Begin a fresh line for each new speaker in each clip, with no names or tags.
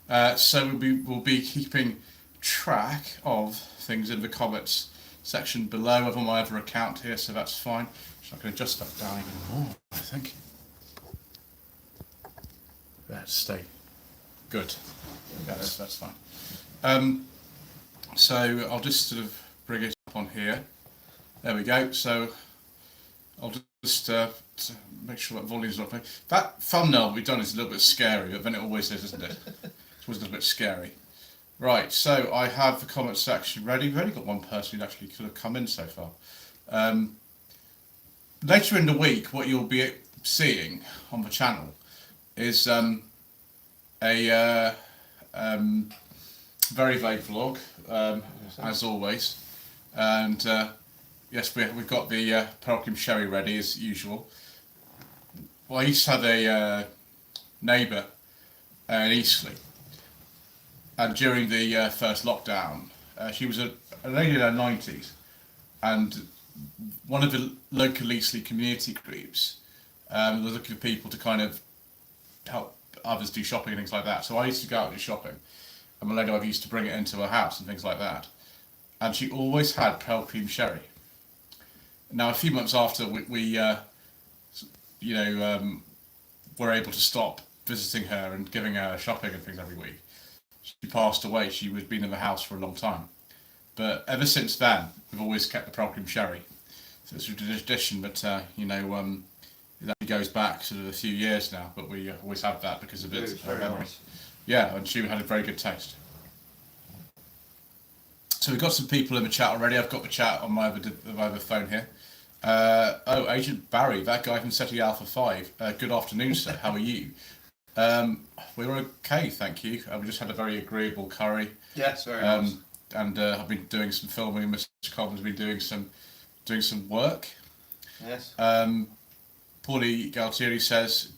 So we'll be keeping track of things in the comments section below over my other account here, so that's fine. So I can adjust that down even more, I think. Let's stay good. That's fine. So I'll just sort of bring it up on here. There we go. So I'll just make sure that volume's not playing. That thumbnail we've done is a little bit scary, but then it always is, isn't it? It's always a little bit scary. Right, so I have the comment section ready. We've only got one person who actually could have come in so far. Later in the week, what you'll be seeing on the channel is a very vague vlog, as always. And yes, we've got the Pelham Sherry ready as usual. Well, I used to have a neighbour in Eastleigh. And during the first lockdown, she was a lady in her 90s, and one of the local Eastleigh community groups was looking for people to kind of help others do shopping and things like that. So I used to go out and do shopping, and my lady I used to bring it into her house and things like that. And she always had Pearl Cream Sherry. Now, a few months after we were able to stop visiting her and giving her shopping and things every week, she passed away. She was been in the house for a long time, but ever since then we've always kept the Pearl Cream Sherry. So it's a tradition, but it goes back sort of a few years now. But we always have that because of its memory. Nice. Yeah, and she had a very good taste. So we've got some people in the chat already. I've got the chat on my other phone here. Agent Barry, that guy from SETI Alpha 5. Good afternoon, sir. How are you? We were okay, thank you. We just had a very agreeable curry.
Yes, very nice.
And I've been doing some filming. Mr. Colvin's been doing some work.
Yes.
Paulie Galtieri says,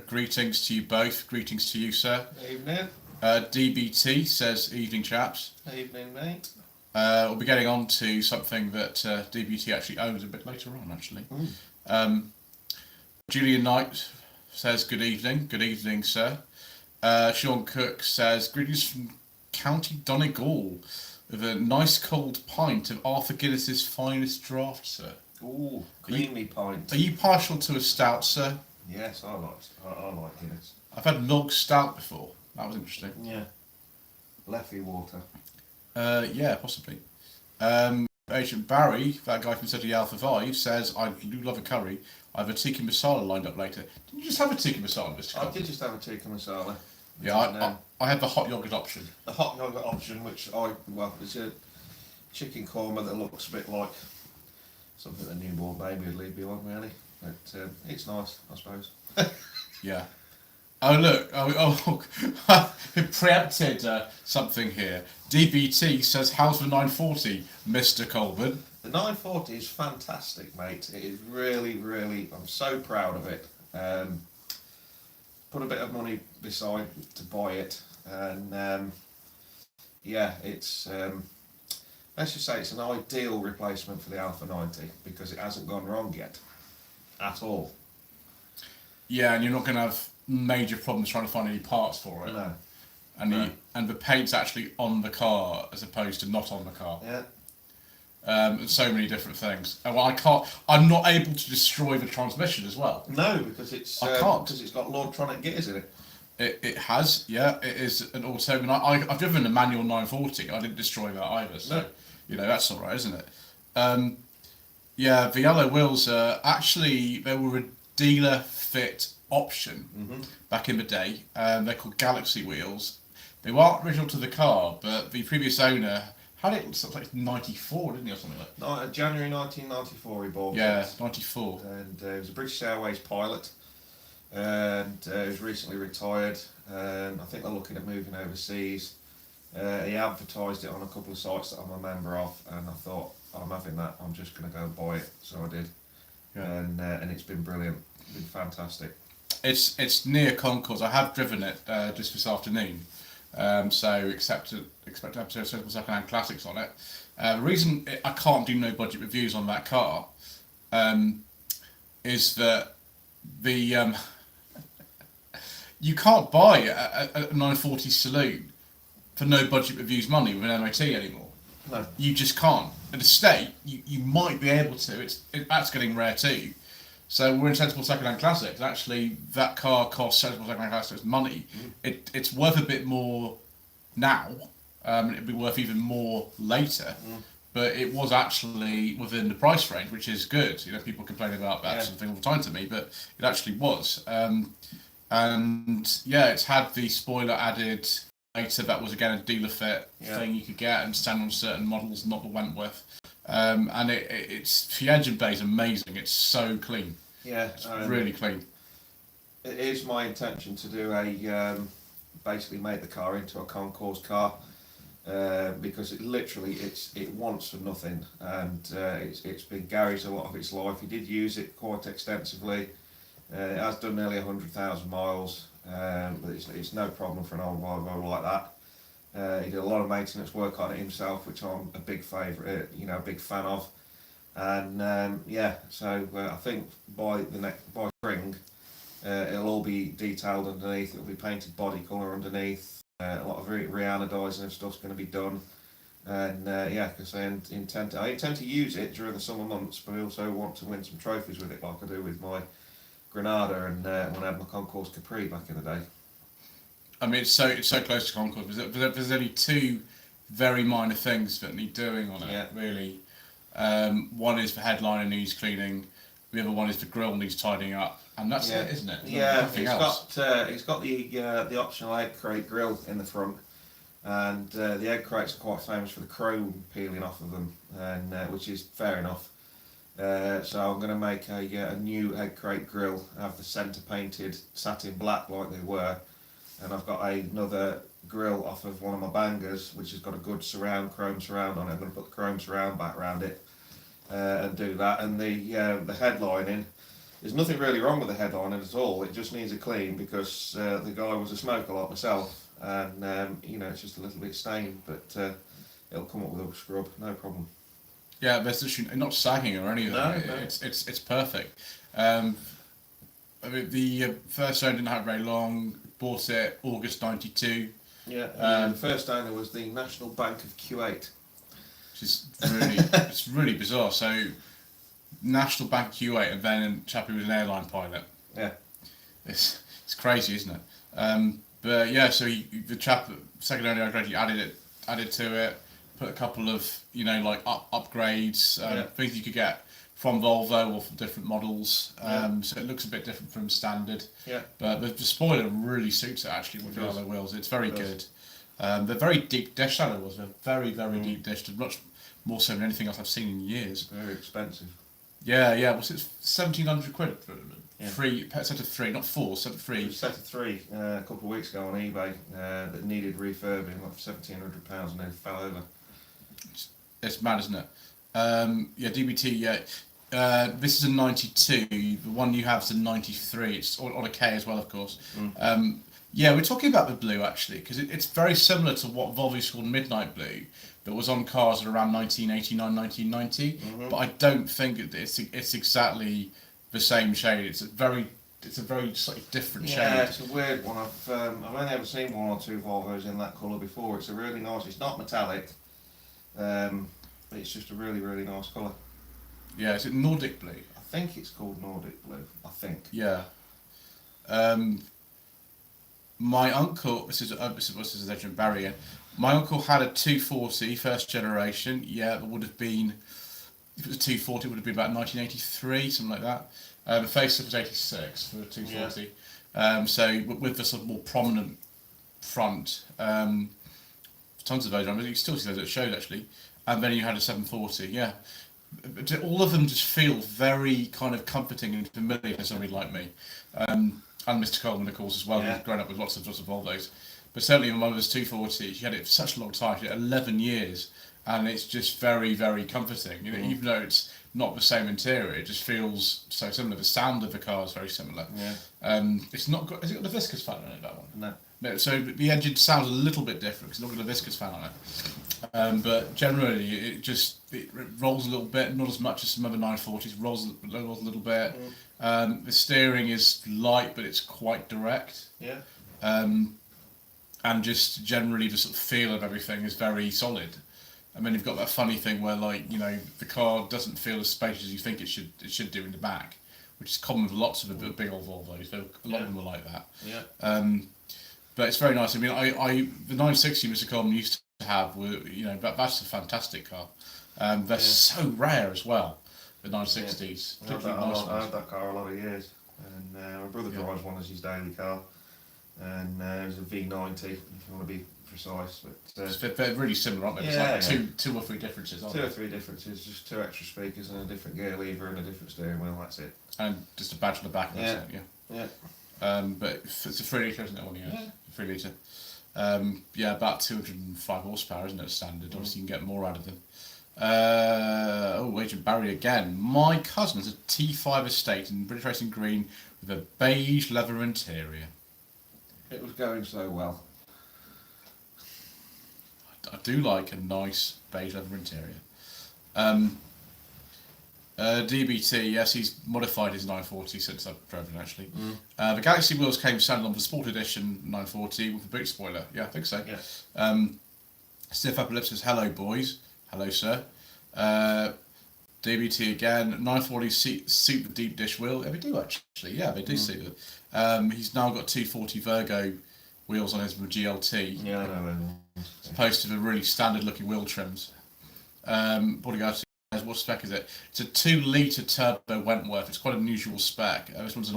greetings to you both. Greetings to you, sir.
Evening.
DBT says, evening, chaps.
Evening, mate.
We'll be getting on to something that DBT actually owns a bit later on, actually. Julian Knight says, good evening, sir. Sean Cook says, greetings from County Donegal with a nice cold pint of Arthur Guinness's finest draft, sir.
Ooh, creamy pint.
Are you partial to a stout, sir?
Yes, I like Guinness.
I've had log stout before. That was interesting.
Yeah. Leffy water.
Yeah, possibly. Agent Barry, that guy from SETI Alpha 5, says, I do love a curry. I have a tikka masala lined up later. Didn't you just have a tikka masala, Mr.
I did just have a tikka masala.
Yeah, I had the hot yogurt option.
The hot yogurt option, which it's a chicken korma that looks a bit like something a newborn baby would leave me on, really. But it's nice, I suppose.
Yeah. Oh, look. It preempted something here. DBT says, how's the 940, Mr. Colburn?
The 940 is fantastic, mate. It is really, really, I'm so proud of it. Put a bit of money beside to buy it, and yeah, it's let's just say it's an ideal replacement for the Alpha 90 because it hasn't gone wrong yet at all.
Yeah, and you're not going to have major problems trying to find any parts for it.
No.
And the paint's actually on the car as opposed to not on the car.
Yeah.
So many different things. Well, I'm not able to destroy the transmission as well.
No, because it's because it's got Lordtronic gears in it.
It has, yeah. It is an auto. And I've driven a manual 940. I didn't destroy that either. So
no.
That's all right, isn't it? Yeah, the yellow wheels actually they were a dealer fit option back in the day. They're called Galaxy wheels. They weren't original to the car, but the previous owner had it something like 94, didn't he, or something like that?
January 1994 he bought it.
Yeah, 94.
And he was a British Airways pilot, and he was recently retired, and I think they're looking at moving overseas. He advertised it on a couple of sites that I'm a member of, and I thought, I'm having that, I'm just going to go and buy it, so I did. Yeah. And it's been brilliant, it's been fantastic.
It's near Concourse. I have driven it just this afternoon. So expect an episode of Circle Secondhand Classics on it. The reason I can't do no budget reviews on that car is that the you can't buy a 940 saloon for no budget reviews money with an MOT anymore.
No.
You just can't. At a state, you might be able to. That's getting rare too. So we're in Sensible Second-Hand Classics. Actually, that car costs Sensible Second-Hand Classics money. It's worth a bit more now. It'd be worth even more later. But it was actually within the price range, which is good. You know, people complain about that sort of thing all the time to me, but it actually was. And yeah, it's had the spoiler added later. That was again a dealer fit thing you could get and stand on certain models, not the Wentworth. And it's the engine bay is amazing. It's so clean.
Yeah,
it's really clean.
It is my intention to do a basically make the car into a concours car. Because it wants for nothing, and it's been Gary's a lot of its life. He did use it quite extensively. It has done nearly 100,000 miles, but it's no problem for an old Volvo like that. He did a lot of maintenance work on it himself, which I'm a big favourite, a big fan of. And so I think by spring, it'll all be detailed underneath. It'll be painted body colour underneath. A lot of re-anodising and stuff's going to be done, and because I intend to use it during the summer months, but I also want to win some trophies with it, like I do with my Granada and when I had my Concours Capri back in the day.
I mean, it's so close to Concours. There's only two very minor things that need doing on it, really. One is the headliner needs cleaning. The other one is the grille needs tidying up, and that's it, isn't it?
It's got the optional egg crate grille in the front, and the egg crates are quite famous for the chrome peeling off of them, and which is fair enough. So I'm going to make a new egg crate grille, have the centre painted satin black like they were, and I've got another grille off of one of my bangers, which has got a good chrome surround on it. I'm going to put the chrome surround back around it. And do that, and the headlining, there's nothing really wrong with the headlining at all. It just needs a clean because the guy was a smoker like myself, and it's just a little bit stained, but it'll come up with a scrub, no problem.
Yeah, there's not sagging or anything.
No.
It's perfect. I mean, the first owner didn't have very long. Bought it August '92.
Yeah, the first owner was the National Bank of Kuwait.
It's really bizarre. So, National Bank Kuwait, and then a chap who was an airline pilot.
Yeah,
it's crazy, isn't it? But yeah, so the chap, second owner, I gradually added to it, put a couple of upgrades, things you could get from Volvo or from different models. So it looks a bit different from standard.
Yeah.
But the spoiler really suits it actually with the alloy wheels. It's very good. They're very deep dish, alloy wheels. They're very deep dished, much more so than anything else I've seen in years.
Very expensive.
Yeah. Was it 1,700 quid for
Yeah.
set of three, not four, set of three?
Set of three a couple of weeks ago on eBay that needed refurbing, like £1,700, and then fell over.
It's mad, isn't it? DBT. This is a 92. The one you have is a 93. It's on a K as well, of course. We're talking about the blue actually, because it's very similar to what Volvo called Midnight Blue, that was on cars at around 1989, 1990. But I don't think it's exactly the same shade. It's a very slightly different shade.
Yeah, it's a weird one. I've only ever seen one or two Volvos in that colour before. It's a really nice. It's not metallic. It's just a really nice colour.
Yeah, is it Nordic Blue?
I think it's called Nordic Blue. I think.
Yeah. My uncle, this is Adrian Barry again. My uncle had a 240 first generation. Yeah, it would have been, if it was a 240, it would have been about 1983, something like that. The facelift was 86 for a 240. Yeah. So with the sort of more prominent front, tons of those. You can still see those at shows actually. And then you had a 740. Yeah. All of them just feel very kind of comforting and familiar for somebody like me. And Mr. Coleman, of course, as well. He's grown up with lots of Volvos. But certainly my mother's 240, she had it for such a long time. She had 11 years. And it's just very comforting. You know, even though it's not the same interior, it just feels so similar. The sound of the car is very similar. Yeah. It's not got. Has it got the viscous fan on it, that one? No. So the engine sounds a little bit different because it's not got a viscous fan on it. But generally, it rolls a little bit, not as much as some other 940s. Rolls a little bit. The steering is light, but it's quite direct.
Yeah.
And just generally the sort of feel of everything is very solid. I mean, you've got that funny thing where, like, you know, the car doesn't feel as spacious as you think it should do in the back, which is common with lots of the big old Volvos. A lot of them are like that.
Yeah.
But it's very nice. I mean, the 960 Mr. Coleman used to have were, you know, that's a fantastic car. They're so rare as well. The 960s.
I had that car a lot of years, and my brother drives one as his daily car, and it was a V90 if you want to be precise. But
they're really similar, aren't they? It's like two or three differences, aren't
two
they?
or three differences, just 2 extra speakers and a different gear lever and a different steering wheel. That's it.
And just a badge on the back.
Yeah.
That's it,
Yeah.
but it's a 3 litre, isn't it? One,
Yeah.
3 litre. About 205 horsepower, isn't it? Standard. Obviously, you can get more out of them. Agent Barry again. My cousin has a T5 estate in British Racing Green with a beige leather interior.
It was going so well.
I do like a nice beige leather interior. DBT, yes, he's modified his 940 since I've driven it, actually. The Galaxy wheels came standard on the Sport Edition 940 with a boot spoiler. Yeah, I think so.
Yes.
Stiff Upper Lip says, hello boys. Hello sir. DBT again, 940 suit the deep dish wheel. Yeah, they do actually. Yeah, they do suit it. He's now got 240 Virgo wheels on his GLT.
Yeah, I know them.
As opposed to the really standard looking wheel trims. Bodyguard says, what spec is it? It's a 2 litre turbo Wentworth. It's quite an unusual spec. This one's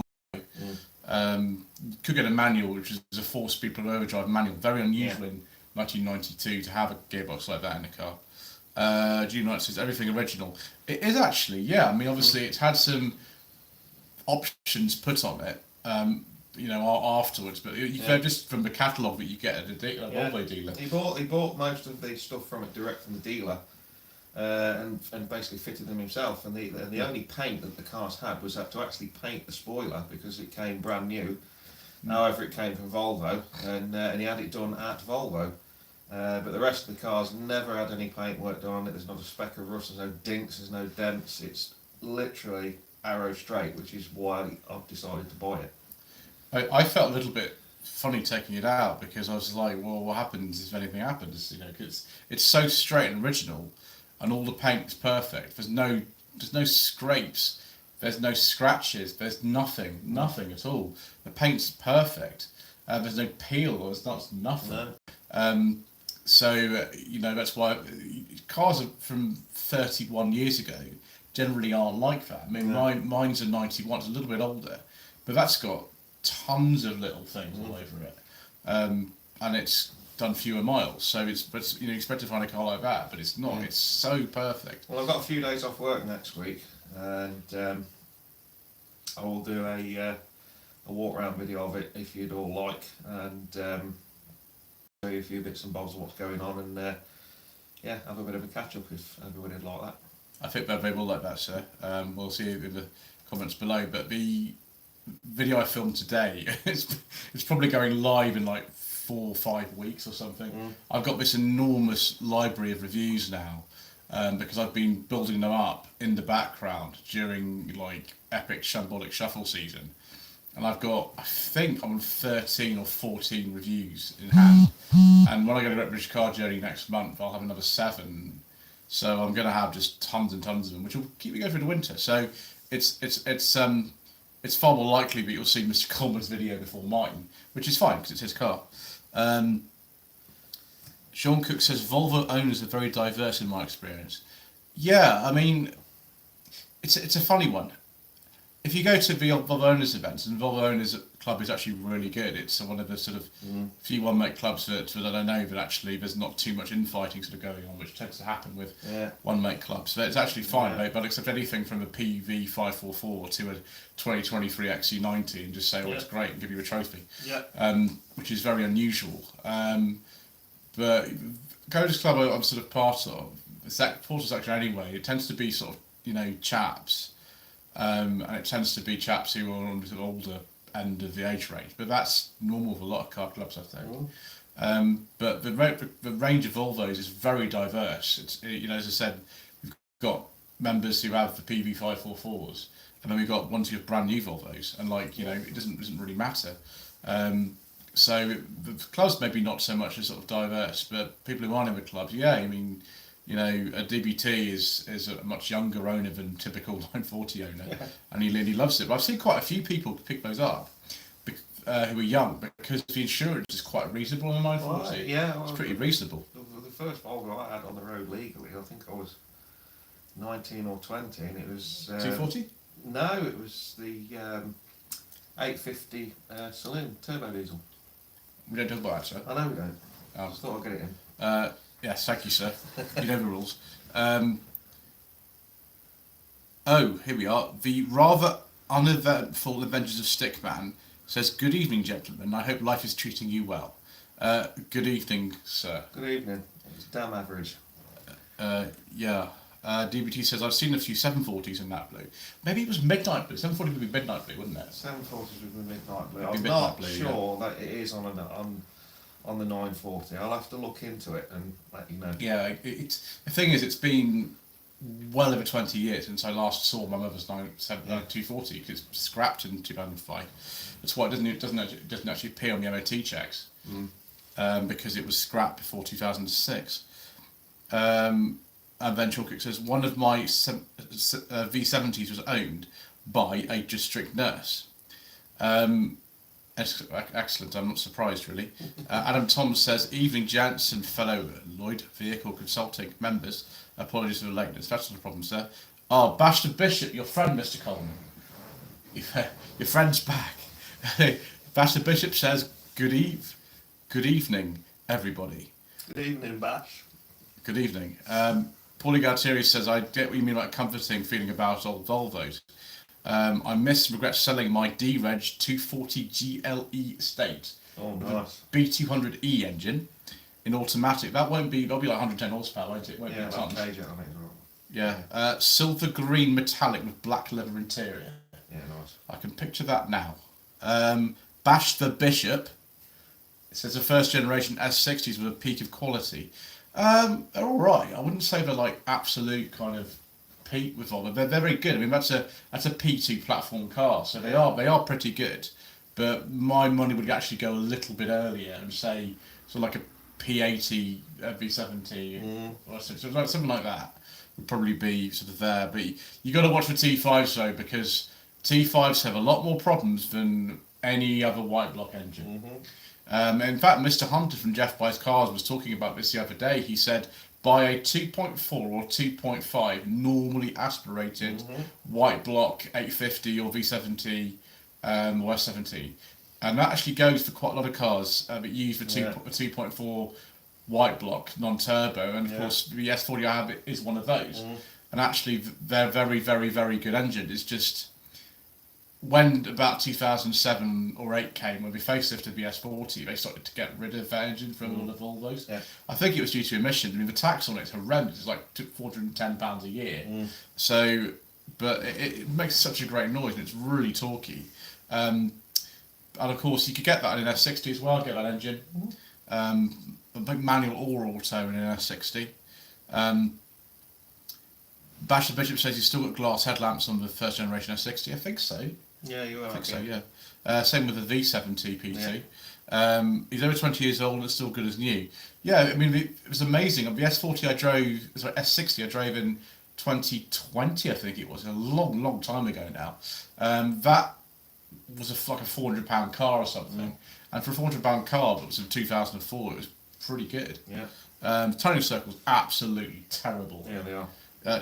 an could get a manual, which is a 4-speed overdrive manual. Very unusual in 1992 to have a gearbox like that in a car. G-Knight says everything original. It is actually, yeah. I mean, obviously, it's had some options put on it, you know, afterwards. But they're just from the catalogue that you get at a Volvo dealer.
He bought most of the stuff from it direct from the dealer, and basically fitted them himself. And the only paint that the cars had was to actually paint the spoiler because it came brand new. However, it came from Volvo, and he had it done at Volvo. But the rest of the cars never had any paint work done on it. There's not a speck of rust, there's no dinks, there's no dents. It's literally arrow straight, which is why I've decided to buy it.
I felt a little bit funny taking it out because I was like, well, what happens if anything happens? You know, cause it's so straight and original, and all the paint's perfect. There's no scrapes, there's no scratches, there's nothing at all. The paint's perfect. There's no peel, there's nothing.
No.
So, you know, that's why cars from 31 years ago generally aren't like that. I mean, mine's a 91, it's a little bit older, but that's got tons of little things all over it. And it's done fewer miles, so but you know, you expect to find a car like that, but it's not. It's so perfect.
Well, I've got a few days off work next week, and I will do a walk around video of it if you'd all like, and show you a few bits and bobs of what's going on, and have a bit of a catch up if everybody would like that.
I think they will like that, sir. We'll see you in the comments below. But the video I filmed today, it's probably going live in like 4 or 5 weeks or something. I've got this enormous library of reviews now, because I've been building them up in the background during like epic shambolic shuffle season. And I've got, I think I'm on 13 or 14 reviews in hand. And when I go to Great British Car Journey next month, I'll have another 7. So I'm going to have just tons and tons of them, which will keep me going through the winter. So it's far more likely that you'll see Mr. Coleman's video before mine, which is fine because it's his car. Sean Cook says Volvo owners are very diverse in my experience. Yeah, I mean, it's a funny one. If you go to the Volvo Owners events, and Volvo Owners Club is actually really good. It's one of the sort of few one-make clubs that I know that actually there's not too much infighting sort of going on, which tends to happen with one-make clubs. So it's actually fine, but accept anything from a PV 544 to a 2023 XC90 and just say, oh, it's great, and give you a trophy, which is very unusual. But Codas Club I'm sort of part of, the supporter section anyway, it tends to be sort of, you know, chaps. And it tends to be chaps who are on the older end of the age range, but that's normal for a lot of car clubs, I think. But the range of Volvos is very diverse. It's, you know, as I said, we've got members who have the PV544s, and then we've got ones with brand new Volvos, and like it doesn't really matter. So the clubs maybe not so much as sort of diverse, but people who aren't in the clubs, yeah, I mean, a DBT is a much younger owner than typical 940 owner, and he loves it. But I've seen quite a few people pick those up who are young because the insurance is quite reasonable on a 940.
Well,
it's pretty reasonable.
The first Volvo I had on the road legally, I think I was 19 or 20, and it was
240.
No, it was the 850 saloon turbo diesel.
We don't talk about that, sir.
I know we don't.
Oh.
I just thought I'd get it in.
Yes, thank you, sir. You know the rules. Here we are. The rather uneventful Adventures of Stickman says, "Good evening, gentlemen. I hope life is treating you well." Good evening, sir.
Good evening. It's damn average.
Yeah. DBT says, "I've seen a few 740s in that blue." Maybe it was midnight blue. 740 would be midnight blue, wouldn't it?
740s would be midnight blue.
It'd be
I'm not
blue,
sure that it is on the 940. I'll have to look into it and let you know.
Yeah, the thing is, it's been well over 20 years since I last saw my mother's 240, because it's scrapped in 2005. That's why it doesn't actually appear on the MOT checks, because it was scrapped before 2006. And then Chalkwick says, "One of my V70s was owned by a district nurse." Excellent, I'm not surprised really. Adam Thomas says, "Evening gents and fellow Lloyd Vehicle Consulting members. Apologies for the lateness." That's not a problem, sir. "Oh, Bashter Bishop, your friend, Mr. Coleman. Your friend's back." Bashter Bishop says, Good evening, everybody."
Good evening, Bash.
Good evening. Paulie Galtieri says, "I get what you mean about comforting feeling about old Volvos. I regret selling my D-Reg 240 GLE estate."
Oh, nice.
B200E engine in automatic. That'll be like 110 horsepower, won't it? Won't be tons.
Page it on it as well.
Yeah. Silver green metallic with black leather interior.
Yeah, nice.
I can picture that now. Bash the Bishop. It says, "The first generation S60s with a peak of quality." They're all right. I wouldn't say they're like absolute kind of peak with Volvo. They're very good. I mean, that's a P2 platform car, so they are pretty good. But my money would actually go a little bit earlier and say sort of like a P80 V70 or something like that would probably be sort of there. But you got to watch for T5s though, because T5s have a lot more problems than any other white block engine. In fact, Mr. Hunter from Jeff Buys Cars was talking about this the other day. He said, buy a 2.4 or 2.5 normally aspirated white block 850 or V70 or S70. And that actually goes for quite a lot of cars that use the 2.4 white block non-turbo. And of course, the S40 I have is one of those. And actually, they're very, very, very good engine. It's just, when about 2007 or 8 came, when we facelifted the S40, they started to get rid of that engine from all the Volvos. Yeah. I think it was due to emissions. I mean, the tax on it's horrendous. It's like £410 a year. So, but it makes such a great noise, and it's really torquey. And of course, you could get that in an S60 as well. Get that engine, manual or auto in an S60. Basher Bishop says he's still got glass headlamps on the first generation S60. I think so.
Yeah, you are.
I think so, yeah. Same with the V70 PT. He's over 20 years old and it's still good as new. Yeah, I mean, it was amazing. The S40 S60 I drove in 2020, I think it was, a long, long time ago now. That was like a £400 car or something. And for a £400 car that was in 2004, it was pretty good. Yeah. Turning circles, absolutely terrible.
Yeah, they are.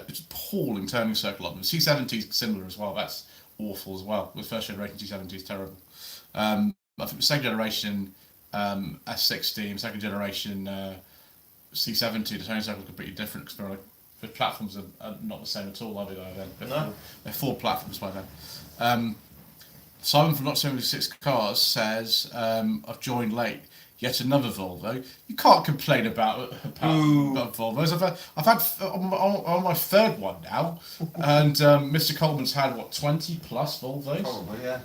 It's appalling turning circle of them. C70 is similar as well. That's awful as well. The first generation C70 is terrible. I think the second generation S60 and second generation C70, the turning circle is completely different because the platforms are not the same at all, are they? They're four platforms by then. Simon from Not 76 Cars says, "I've joined late. Yet another Volvo." You can't complain about Volvos. I've had on my third one now, and Mr. Coleman's had 20 plus Volvos.
Probably, yeah.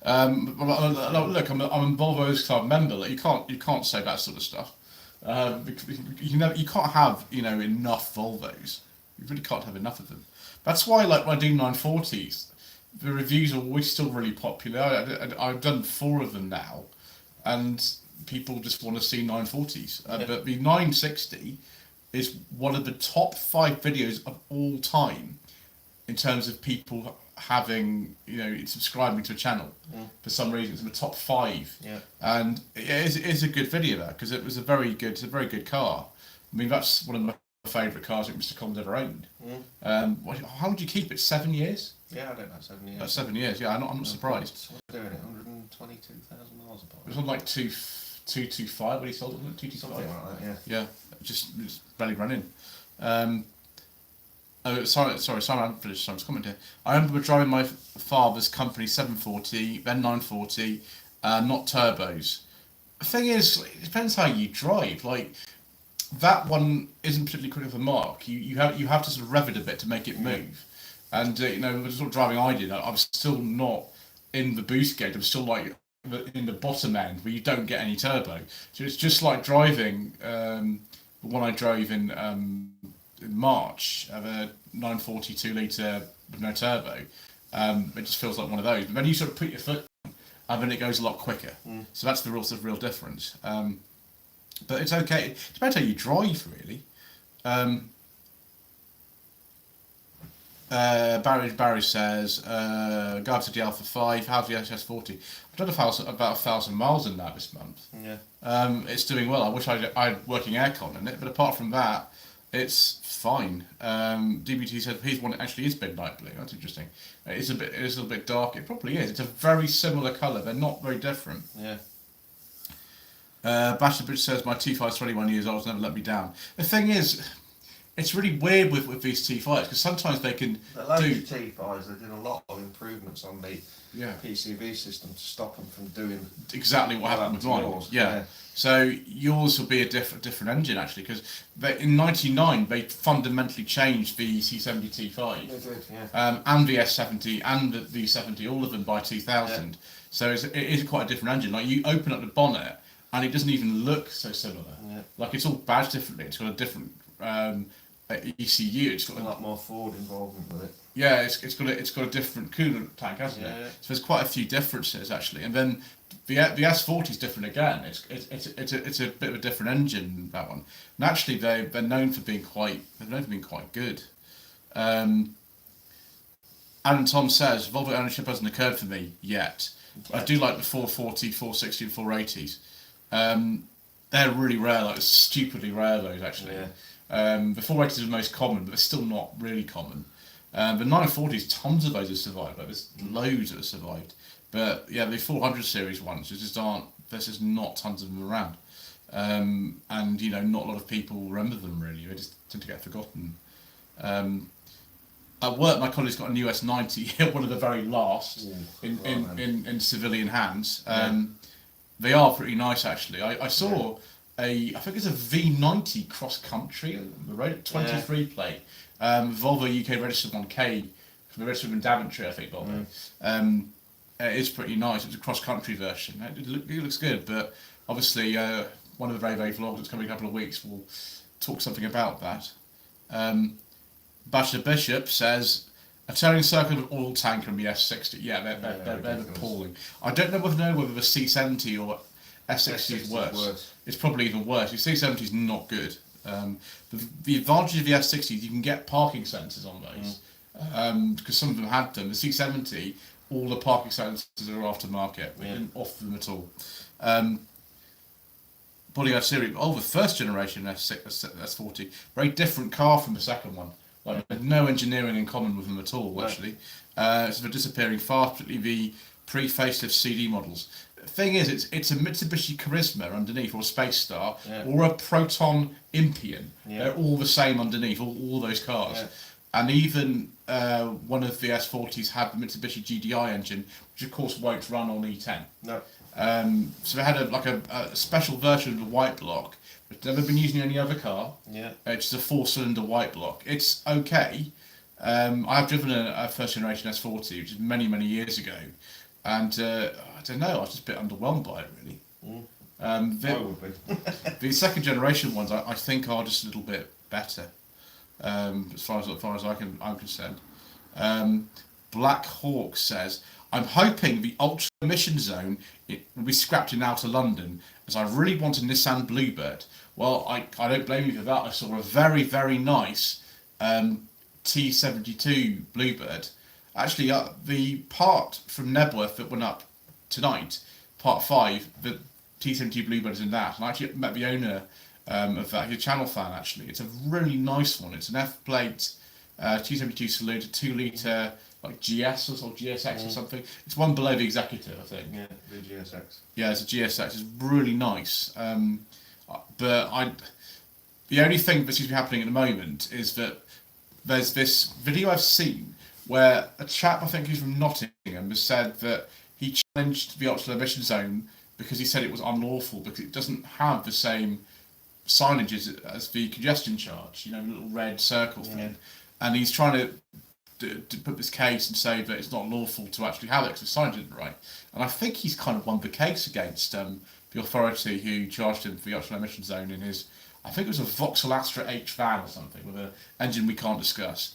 Look, I'm a Volvo's Club member. Like, you can't say that sort of stuff. You can't have enough Volvos. You really can't have enough of them. That's why, like, when I do 940s, the reviews are always still really popular. I've done 4 of them now, and people just want to see 940s. But the 960 is one of the top 5 videos of all time in terms of people having, subscribing to a channel for some reason. It's in the top 5, and it is a good video there because it's a very good car. I mean, that's one of my favourite cars that Mr. Collins ever owned. How would you keep it? 7 years?
Yeah, I don't know, 7 years.
That's 7 years. Yeah, I'm not surprised.
What's doing it? 122,000 miles apart.
It was on like 225 when he sold it, wasn't it? 225.
Something like that, yeah.
Yeah, just barely running. Sorry, I haven't finished. So I'm just commenting. I remember driving my father's company 740, then 940, not turbos. The thing is, it depends how you drive. Like, that one isn't particularly quick of a mark. You have to sort of rev it a bit to make it move. And the sort of driving I did, I was still not in the boost gauge. I'm still like in the bottom end where you don't get any turbo. So it's just like driving the one I drove in March, the 940 2-litre with no turbo. It just feels like one of those. But then you sort of put your foot on, and then it goes a lot quicker. So that's the real difference. But it's okay. It depends how you drive, really. Barry says, regards to the Alpha 5, how's the SS40? I've done about 1,000 miles in that this month.
Yeah.
It's doing well. I wish I had working aircon in it, but apart from that, it's fine. DBT said his one actually is midnight blue. That's interesting. It is a little bit dark. It probably is. It's a very similar colour. They're not very different.
Yeah.
Bachelor Bitch says my T5 is 21 years old. It's never let me down. The thing is, it's really weird with these T5s because sometimes they can
the latest T5s, they did a lot of improvements on the
yeah.
PCV system to stop them from doing
exactly what happened with mine.
Yours.
Yeah. So yours will be a different engine actually because in '99 they fundamentally changed the C70 T5
They did, yeah.
And the S70 and the V70, all of them by 2000.
Yeah.
So it is quite a different engine. Like you open up the bonnet and it doesn't even look so similar.
Yeah.
Like it's all badged differently. It's got a different ECU. It's got
a lot more Ford involvement with it.
Yeah, it's got a different coolant tank, hasn't it?
Yeah.
So there's quite a few differences actually. And then the S40 is different again. It's a bit of a different engine, that one. And actually they're known for being quite good. Alan Tom says Volvo ownership hasn't occurred for me yet. I do like the 440, 460 and 480s. They're really rare, like stupidly rare those actually.
Yeah.
The 480s are the most common, but they're still not really common. The 940s, tons of those have survived. Like there's loads that have survived. But yeah, the 400 series ones, there's just not tons of them around. And not a lot of people remember them really. They just tend to get forgotten. At work, my colleague's got a new S90, one of the very last in civilian hands. They are pretty nice actually. I saw I think it's a V90 cross country on the road, 23 plate. Volvo UK registered 1K, registered in Daventry, I think Volvo. It is pretty nice. It's a cross country version. It looks good, but obviously one of the very vlogs that's coming in a couple of weeks will talk something about that. Bachelor Bishop says a turning circle of oil tanker in the S60. Yeah, they're appalling. I don't know whether the C70 or S60 is worse. It's probably even worse. The C70 is not good. The advantage of the S60 is you can get parking sensors on those because some of them had them. The C70, all the parking sensors are aftermarket. We didn't offer them at all. Bodyguard Siri, the first generation S40, very different car from the second one. Like no engineering in common with them at all, actually. It's disappearing fast, particularly the pre-facelift CD models. The thing is, it's a Mitsubishi Charisma underneath, or a Space Star, or a Proton Impian. They're all the same underneath, all those cars. Yeah. And even one of the S40s had the Mitsubishi GDI engine, which of course won't run on E10.
No.
So they had a special version of the white block, which has never been used in any other car. Yeah. It's just a 4-cylinder white block. It's okay. I have driven a first generation S40, which is many years ago, and I don't know. I was just a bit underwhelmed by it, really.
I would be.
The second generation ones, I think, are just a little bit better, as far as I'm concerned. Black Hawk says, I'm hoping the ultra emission zone will be scrapped in outer London, as I really want a Nissan Bluebird. Well, I don't blame you for that. I saw a very, very nice T72 Bluebird. Actually, the part from Nebworth that went up tonight, part 5, the T72 Bluebird is in that. And I actually met the owner of that. He's a Channel fan, actually. It's a really nice one. It's an F-plate T72 saloon, a 2 litre like GS or GSX or something. It's one below the Executive, I think.
Yeah, the GSX.
Yeah, it's a GSX. It's really nice. But the only thing that seems to be happening at the moment is that there's this video I've seen where a chap, I think he's from Nottingham, has said that he challenged the ultra emission zone because he said it was unlawful because it doesn't have the same signage as the congestion charge, you know, little red circle thing. Yeah. And he's trying to put this case and say that it's not lawful to actually have it because the signage isn't right. And I think he's kind of won the case against the authority who charged him for the ultra emission zone in his, I think it was a Vauxhall Astra H van or something with an engine we can't discuss.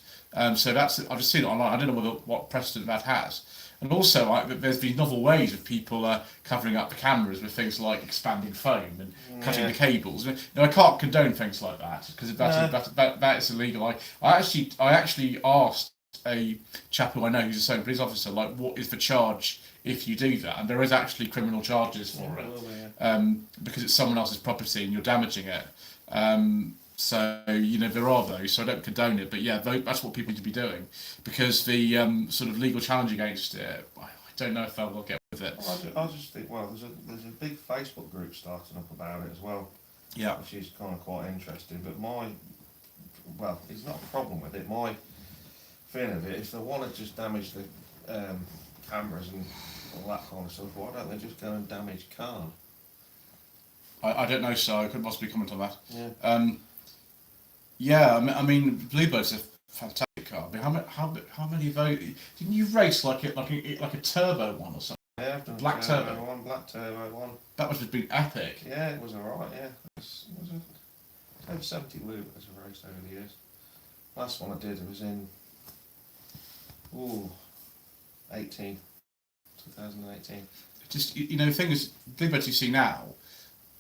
So that's, I've just seen it online. I don't know what precedent that has. And also, there's these novel ways of people covering up the cameras with things like expanding foam and cutting the cables. Now, I can't condone things like that because that is illegal. I actually asked a chap who I know who's a Sound Police officer, like, what is the charge if you do that? And there is actually criminal charges for it because it's someone else's property and you're damaging it. So, you know, there are those, so I don't condone it, but yeah, that's what people need to be doing, because the sort of legal challenge against it, I don't know if they'll get with it.
I just think, well, there's a big Facebook group starting up about it as well, which is kind of quite interesting, but it's not a problem with it. My feeling of it, if they want to just damage the cameras and all that kind of stuff, why don't they just go and damage cars?
I don't know, so I couldn't possibly comment on that. I mean, Bluebird's a fantastic car. I mean, how many of those? Didn't you race like a turbo one or something?
Yeah,
black turbo
one.
That must have been epic.
Yeah, it was alright. Yeah, was it over 70 Bluebirds I've raced over the years. Last one I did was in 2018.
Just, you know, the thing is, Bluebirds you see now,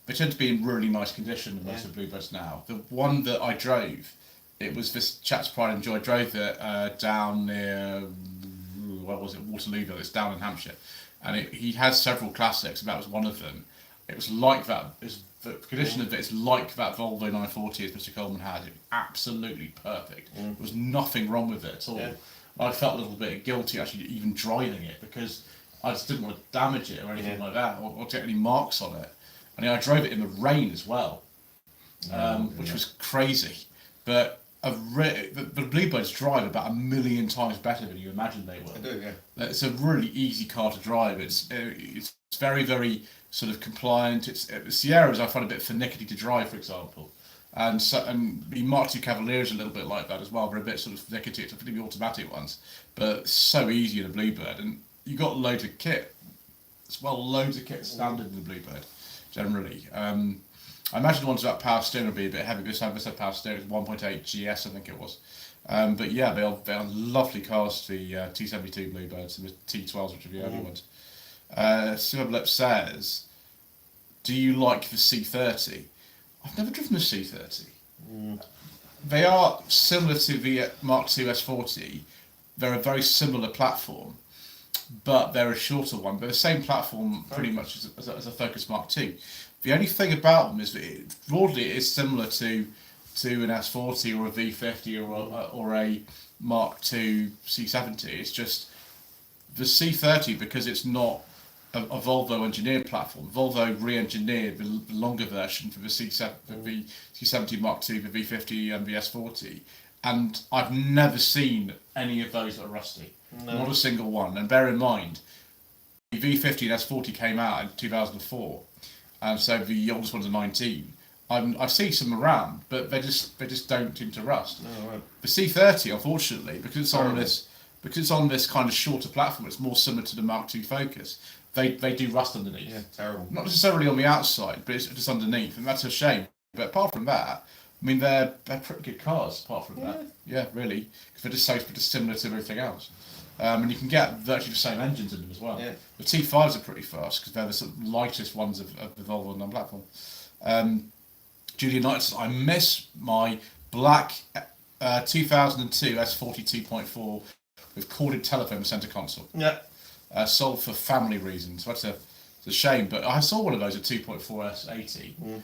they tend to be in really nice condition, most of the Bluebirds now. The one that I drove, it was this chap's pride and joy. Drove it down near, what was it, Waterlooville. It's down in Hampshire, and he had several classics, and that was one of them. It was like that. The condition of it is like that Volvo 940 as Mr. Coleman had. It was absolutely perfect. There was nothing wrong with it at all. I felt a little bit guilty actually even driving it because I just didn't want to damage it or anything like that, or get any marks on it. And I drove it in the rain as well, which was crazy. But the Bluebirds drive about 1 million times better than you imagine they will.
They do, yeah.
It's a really easy car to drive. It's very, very sort of compliant. The Sierras I find a bit finicky to drive, for example. And the Mark II Cavalier is a little bit like that as well. They're a bit sort of finicky, particularly the automatic ones. But so easy in a Bluebird. And you got loads of kit. Loads of kit standard in the Bluebird. Generally, I imagine the ones without power steering will be a bit heavy. This time they said power steering is 1.8 GS, I think it was. But yeah, they are lovely cars. The T72 Bluebirds and the T12s, which are the early ones. Silverblip says, "Do you like the C30?" I've never driven the C30. They are similar to the Mark II S40. They're a very similar platform, but they're a shorter one. They're the same platform pretty much as a Focus Mark II. The only thing about them is that broadly it is similar to an S40 or a V50 or a Mark II C70. It's just the C30, because it's not a Volvo engineered platform. Volvo re-engineered the longer version for the C70 Mark II, the V50 and the S40. And I've never seen any of those that are rusty. No. Not a single one. And bear in mind, the V50 and S40 came out in 2004, and so the oldest ones are 19. I see some around, but they just don't seem to rust.
No, right.
The C30, unfortunately, because it's on this kind of shorter platform, it's more similar to the Mark II Focus. They do rust underneath.
Yeah, terrible.
Not necessarily on the outside, but it's just underneath, and that's a shame. But apart from that, I mean, they're pretty good cars. Apart from that, yeah, really, because they're just similar to everything else. And you can get virtually the same engines in them as well.
Yeah.
The T5s are pretty fast because they're the sort of lightest ones of the Volvo non-platform. Julia Knight says, I miss my black 2002 S40 2.4 with corded telephone center console.
Yeah.
Sold for family reasons. That's it's a shame, but I saw one of those at 2.4 S80.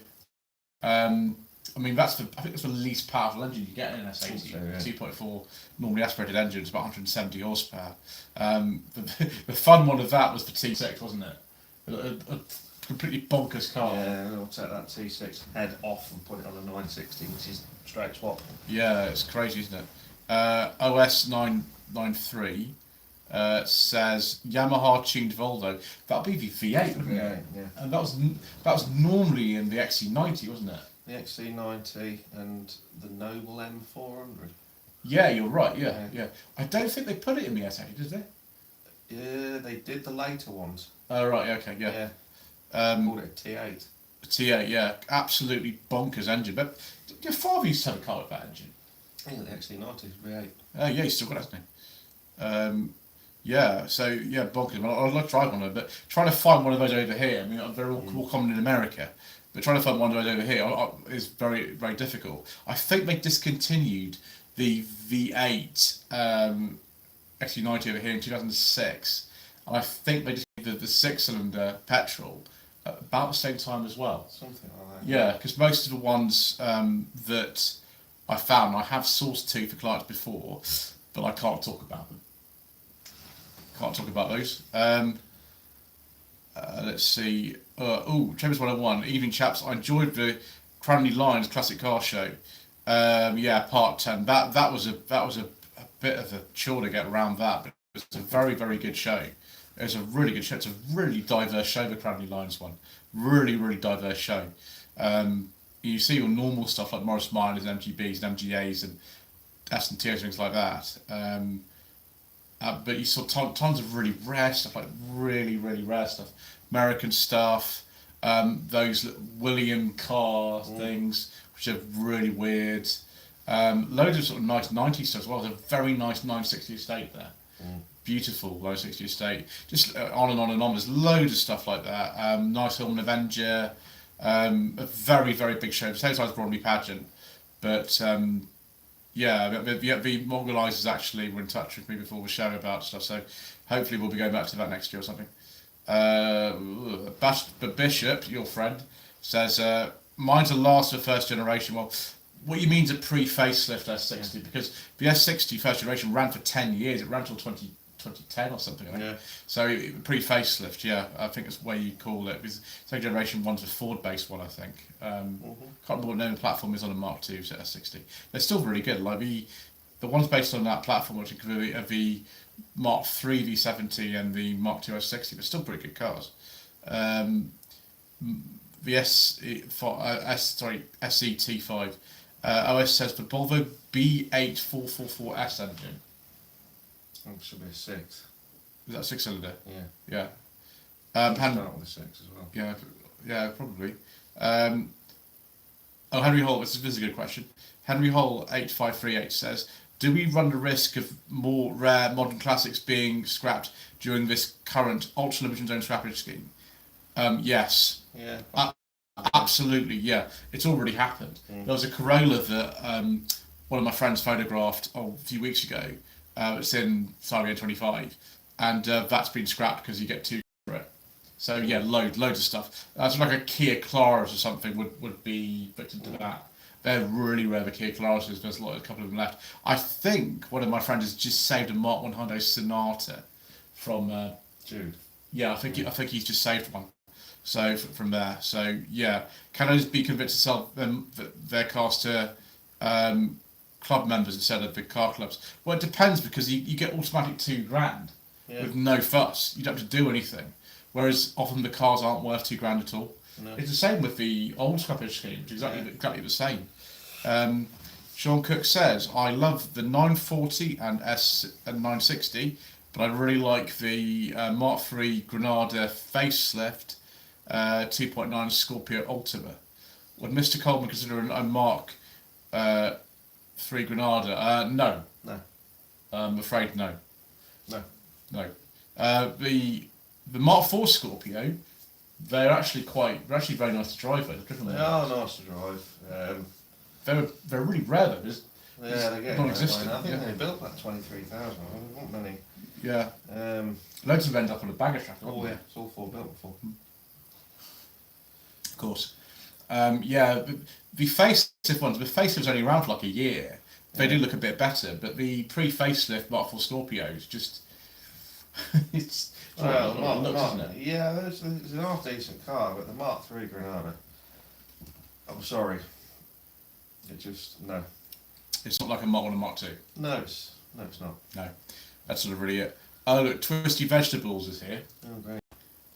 I mean, I think that's the least powerful engine you get in an S80.
So, yeah.
2.4 normally aspirated engine is about 170 horsepower. The fun one of that was the T6, wasn't it? A completely bonkers car.
Yeah, we'll take that T6 head off and put it on a 960, which is straight swap.
Yeah, it's crazy, isn't it? OS 993 says Yamaha tuned Volvo. That'll be the V8, wouldn't it?
Yeah.
And that was normally in the XC90, wasn't it?
The XC90 and the Noble M400.
Yeah, you're right. Yeah. I don't think they put it in the S80, did they?
Yeah, they did the later ones.
Oh right, okay, yeah.
Called it a T8.
T8, yeah, absolutely bonkers engine. But your father used to have a car with that engine.
I think the XC90 is V8.
Yeah, he's still got it, hasn't he? Yeah, so yeah, bonkers. I'd like to drive one of them, but trying to find one of those over here, I mean, they're all more common in America, but trying to find one of those over here is very, very difficult. I think they discontinued the V8 XC90 over here in 2006, and I think they just did the six-cylinder petrol at about the same time as well.
Something like that.
Yeah, because most of the ones that I found, I have sourced to for clients before, but I can't talk about them. Can't talk about those. Let's see. Chambers 101. Evening, chaps. I enjoyed the Cranley Lions Classic Car Show. Yeah, part 10. That was a bit of a chore to get around that, but it was a very, very good show. It was a really good show. It's a really diverse show, the Cranley Lions one. Really, really diverse show. You see your normal stuff like Morris Minors, MGBs, and MGAs, and S&Ts and things like that. But you saw tons of really rare stuff, like really, really rare stuff. American stuff, those William Carr things, which are really weird. Loads of sort of nice 90s stuff as well. There's a very nice 960 estate there. Beautiful 960 estate. Just on and on and on. There's loads of stuff like that. Nice Hillman Avenger. A very, very big show. Same size Bromley pageant. But yeah, the organisers actually were in touch with me before the show about stuff. So hopefully we'll be going back to that next year or something. But Bishop, your friend, says, mine's a last of first generation. Well, what you mean is a pre-facelift S60, because the S60 first generation ran for 10 years. It ran till 2010 or something, I think. Yeah. So pre-facelift, yeah, I think that's the way you call it. Because second generation one's a Ford-based one, I think. Can't remember what name the platform is on a Mark II S60. They're still really good. Like the ones based on that platform, which are the Mark III V70 and the Mark II S60, but still pretty good cars. The SET5 OS says the Volvo B8444S engine.
I think it should be a 6.
Is that a 6-cylinder?
Yeah.
Yeah.
Start with a 6 as well.
Yeah, probably. Henry Hall, this is a good question. Henry Hall 8538 says, do we run the risk of more rare modern classics being scrapped during this current ultra limited zone scrappage scheme? Yes.
Yeah.
Absolutely, yeah. It's already happened. There was a Corolla that one of my friends photographed a few weeks ago. It's in Cyber 25, and that's been scrapped because you get 2 for it. So yeah, loads of stuff. So like a Kia Claris or something would be victim to that. They're really rare, the Kia Clarises. There's a couple of them left. I think one of my friends has just saved a Mark 1 Hyundai Sonata from
Jude.
Yeah, I think he's just saved one. So from there, so yeah, can I just be convinced to sell their cars to club members instead of the car clubs? Well, it depends, because you get automatic $2,000 with no fuss. You don't have to do anything. Whereas often the cars aren't worth $2,000 at all. No. It's the same with the old scrappage scheme, which is exactly the same. Sean Cook says, I love the 940 and 960, but I really like the Mark III Granada facelift 2.9 Scorpio Ultima. Would Mr. Coleman consider a Mark III Granada? No.
No.
I'm afraid no.
No.
No. The Mark IV Scorpio, they're actually very nice to drive.
They are nice to drive.
They're really rare though.
Yeah, they're getting
non-existent.
I think they built like 23,000. There weren't many.
Yeah. Loads of them end up on a bagger track.
Oh yeah, it's all Ford built before.
Of course. The facelift ones. The facelift's only around for like a year. They do look a bit better, but the pre-facelift Mark IV Scorpios just it's
Mark,
isn't it?
yeah, it's an half decent car, but the Mark III Granada, I'm sorry, it just no.
It's not like a Mark 1 and Mark 2.
No, it's not.
No, that's sort of really it. Oh look, Twisty Vegetables is here.
Oh great.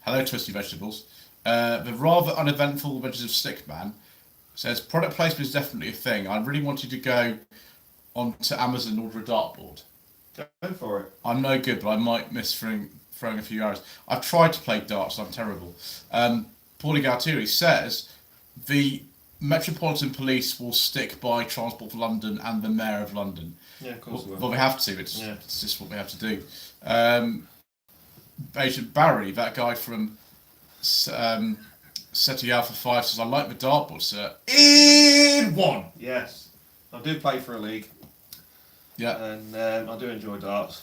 Hello, Twisty Vegetables. The rather uneventful Adventures of Stickman says product placement is definitely a thing. I really wanted to go onto Amazon and order a dartboard.
Go for it.
I'm no good, but I might miss throwing a few arrows. I've tried to play darts, and I'm terrible. Paulie Galtieri says the Metropolitan Police will stick by Transport for London and the Mayor of London.
Yeah, of course.
Well, we have to. It's just what we have to do. Agent Barry, that guy from SETI Alpha 5 says, I like the dartboard, sir. In one!
Yes. I do play for a league.
Yeah.
And I do enjoy darts.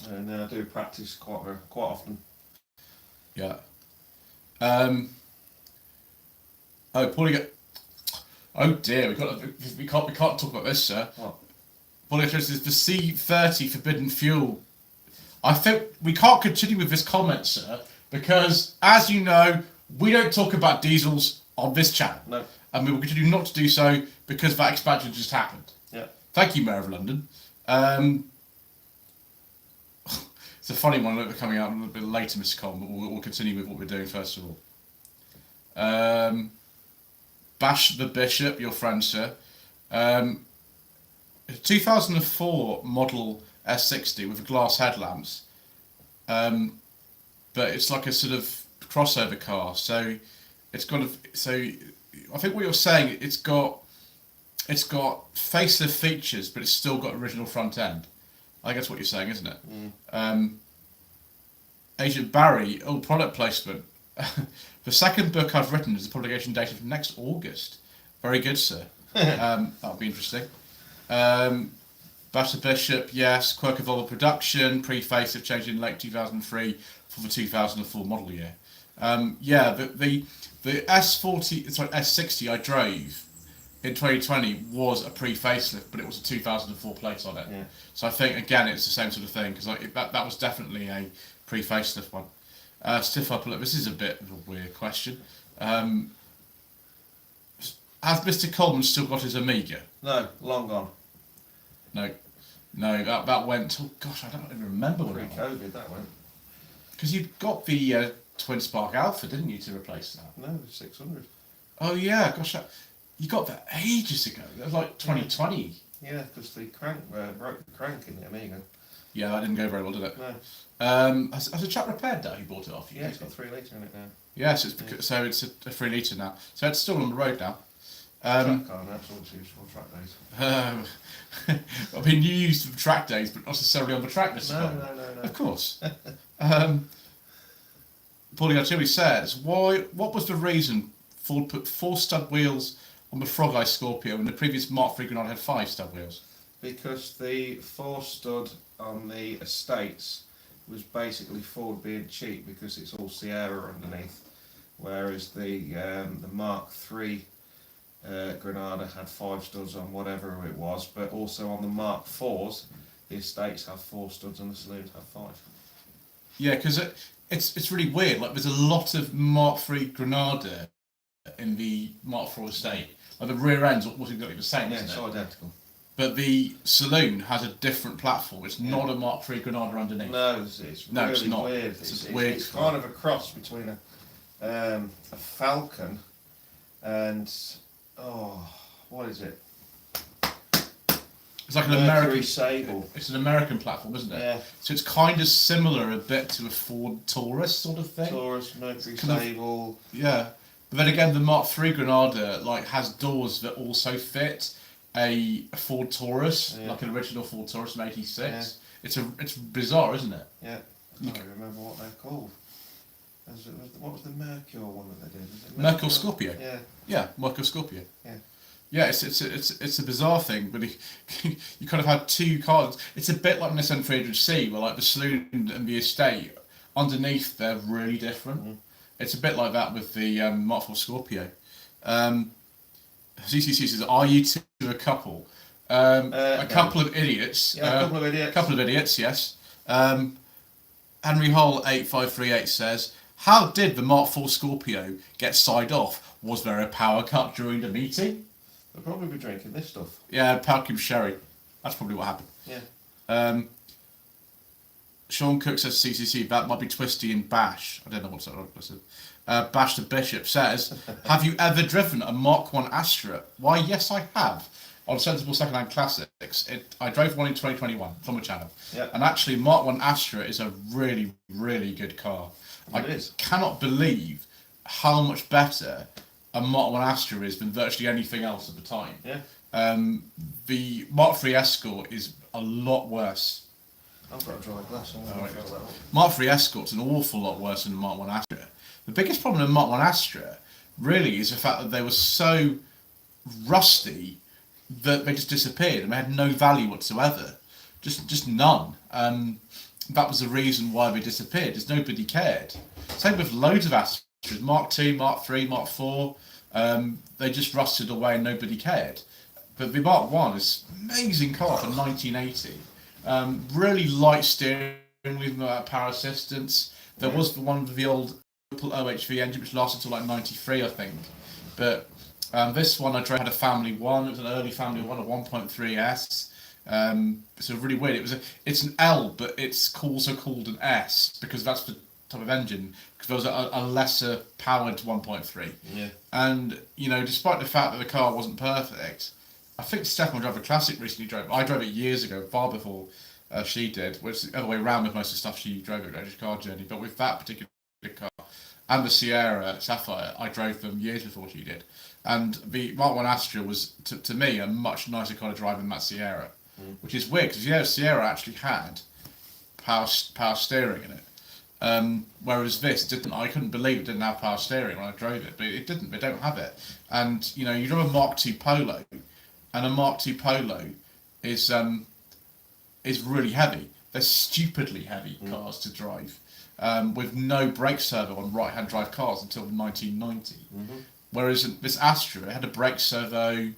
And I do practice quite often.
Yeah. Oh dear, we can't talk about this, sir.
What?
Paulie says the C30 forbidden fuel. I think we can't continue with this comment, sir, because as you know, we don't talk about diesels on this channel.
No.
And we will continue not to do so because that expansion just happened.
Yeah.
Thank you, Mayor of London. It's a funny one coming out a little bit later, Mr. Cole, but we'll continue with what we're doing first of all. Bash the Bishop, your friend, sir. 2004 model S60 with glass headlamps. But it's like a sort of crossover car, so it's got I think what you're saying, it's got facelift features, but it's still got original front end. I guess what you're saying, isn't it? Agent Barry, product placement. The second book I've written is the publication dated from next August. Very good, sir. That'll be interesting. Bash the Bishop, yes. Quirk of Volvo production, pre-facelift changed in late 2003 for the 2004 model year. The S60 I drove in 2020 was a pre-facelift, but it was a 2004 plate on it.
Yeah.
So I think again it's the same sort of thing because that was definitely a pre-facelift one. Stiff Upper Lip. This is a bit of a weird question. Has Mr. Coleman still got his Amiga?
No, long gone.
No, that went. Oh gosh, I don't even remember when it went.
Pre-COVID, that went.
Because you got the Twin Spark Alpha, didn't you, to replace that?
No, the 600.
Oh yeah, gosh, you got that ages ago. That was like 2020.
Yeah, because the crank broke the crank in the Amiga.
Yeah, that didn't go very well, did it?
No.
Has a chap repaired that? He bought it off you?
Yeah, it's got 3 litre in it now.
Yes, so it's a 3 litre now. So it's still on the road now.
Track car now, it's always used for track days.
I mean, you used for track days, but not necessarily on the track this time.
No.
Of course. Paulie Artillery says, what was the reason Ford put 4 stud wheels on the Frog Eye Scorpio when the previous Mark III Granada had 5 stud wheels?
Because the 4 stud on the estates was basically Ford being cheap because it's all Sierra underneath, whereas the Mark III Granada had 5 studs on whatever it was, but also on the Mark IVs, the estates have 4 studs and the saloons have 5.
Yeah, because it's really weird. Like, there's a lot of Mark III Granada in the Mark IV estate. Like, the rear end's was exactly the same,
Yeah,
isn't
it's
it?
identical.
But the saloon has a different platform. It's not a Mark III Granada underneath.
No, it's really
not.
weird.
It's weird.
It's kind of a cross between a Falcon and what is it?
It's like an
Mercury
American
Sable.
It's an American platform, isn't it?
Yeah.
So it's kind of similar a bit to a Ford Taurus sort of thing.
Taurus, Mercury
Kind of-
Sable.
Yeah. But then again, the Mark III Granada has doors that also fit a Ford Taurus, like an original Ford Taurus from '86.
Yeah.
It's bizarre, isn't it?
Yeah. I can't remember what they're called. What was the Mercure one that they did? Was it
Mercure Scorpio.
Yeah.
Yeah, Mercure Scorpio.
Yeah.
Yeah, it's a bizarre thing, but you kind of had two cars. It's a bit like Nissan 300C, where like the saloon and the estate underneath they're really different.
Mm-hmm.
It's a bit like that with the Mark IV Scorpio. CCC says, "Are you two a couple?" A couple of idiots.
Yeah, a couple of idiots.
A couple of idiots. Yes. Henry Hole 8538 says, "How did the Mark IV Scorpio get signed off? Was there a power cut during the meeting?"
They'll probably be drinking this stuff.
Yeah, Palcom Sherry. That's probably what happened.
Yeah.
Sean Cook says CCC, that might be Twisty and Bash. I don't know what's that. Bash the Bishop says, "Have you ever driven a Mark 1 Astra?" Why, yes, I have. On Sensible Secondhand Classics. I drove one in 2021 from the channel.
Yep.
And actually, Mark 1 Astra is a really, really good car.
It is.
Cannot believe how much better a Mark 1 Astra is than virtually anything else at the time.
Yeah.
The Mark 3 Escort is a lot worse.
I've got a dry glass.
Mark 3 Escort's an awful lot worse than the Mark 1 Astra. The biggest problem with Mark 1 Astra really is the fact that they were so rusty that they just disappeared and they had no value whatsoever. Just none. That was the reason why they disappeared, is nobody cared. Same with loads of Astras, Mark 2, Mark 3, Mark 4, they just rusted away and nobody cared. But the Mark 1 is an amazing car for 1980. Really light steering with power assistance. There was the one with the old OHV engine which lasted until like 93, I think. But this one I drove had a family one. It was an early family one, a 1.3S. So really weird. It's an L, but it's also called an S because that's the type of engine. Because there was a lesser powered 1.3.
Yeah. And
despite the fact that the car wasn't perfect, I think Stefan Driver Classic recently drove. I drove it years ago, far before she did. Which is the other way around with most of the stuff she drove at Reddish Car Journey. But with that particular car and the Sierra Sapphire, I drove them years before she did. And the Mark 1 Astra was, to me, a much nicer car to drive than that Sierra. Which is weird, because Sierra actually had power steering in it. Whereas this didn't. I couldn't believe it didn't have power steering when I drove it, but it didn't. They don't have it. And, you drive a Mark II Polo, and a Mark II Polo is really heavy. They're stupidly heavy cars to drive, with no brake servo on right-hand drive cars until 1990. Whereas this Astra, it had a brake servo,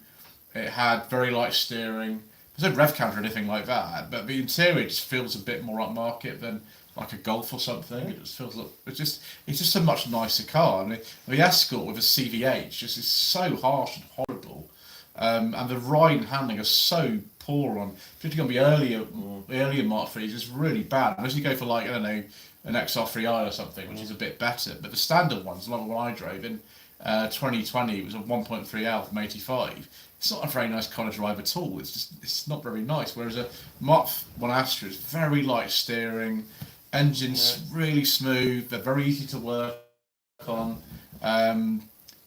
it had very light steering. There's no rev counter or anything like that, but the interior just feels a bit more upmarket than like a Golf or something. It just feels it's just a much nicer car. And the Escort with a CVH just is so harsh and horrible, and the ride and handling are so poor on, particularly on the earlier Mark IIIs, is really bad. Unless you go for like, I don't know, an XR3i or something, which is a bit better. But the standard ones, like the one I drove in 2020, it was a 1.3L from 85. It's not a very nice car to drive at all. It's not very nice. Whereas a Mark 1 Astra is very light steering, engines really smooth. They're very easy to work on.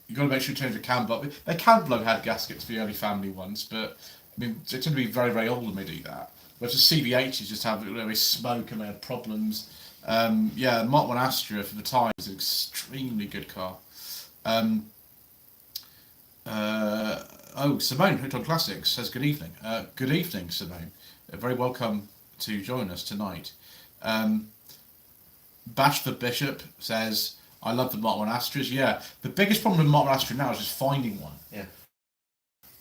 You've got to make sure you change the cam block. They can blow head gaskets for the early family ones, but I mean they tend to be very, very old when they do that. Whereas the CVHs just have smoke and they have problems. Mark 1 Astra for the time is an extremely good car. Simone, Hooked on Classics, says good evening. Good evening, Simone. Very welcome to join us tonight. Bash the Bishop says, I love the Mark 1 Astras. Yeah, the biggest problem with Mark 1 Astra now is just finding one.
Yeah.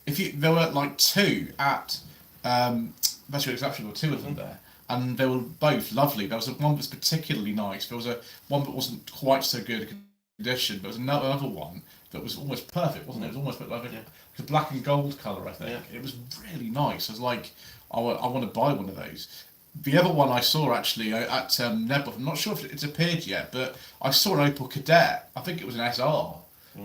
There were like two at Best Exception, there were two of them there, and they were both lovely. There was one that was particularly nice. There was one that wasn't quite so good condition, but there was another one that was almost perfect, wasn't it? It was almost like a black and gold colour, I think. Yeah. It was really nice. I was like, I want to buy one of those. The other one I saw actually at Nebworth, I'm not sure if it's appeared yet, but I saw an Opel Kadett. I think it was an SR.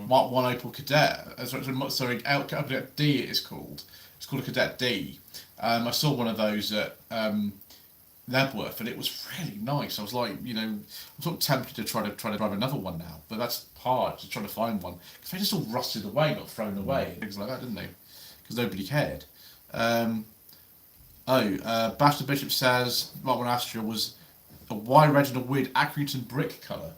Mark 1 Opel Kadett. Sorry, Kadett D it is called. It's called a Kadett D. I saw one of those at Nebworth, and it was really nice. I was like, I'm sort of tempted to try to drive another one now, but that's hard to try to find one because they just all rusted away, got thrown away, things like that, didn't they? Because nobody cared. Bash the Bishop says Mark 1 Astra was a wide range and a weird Accrington brick colour.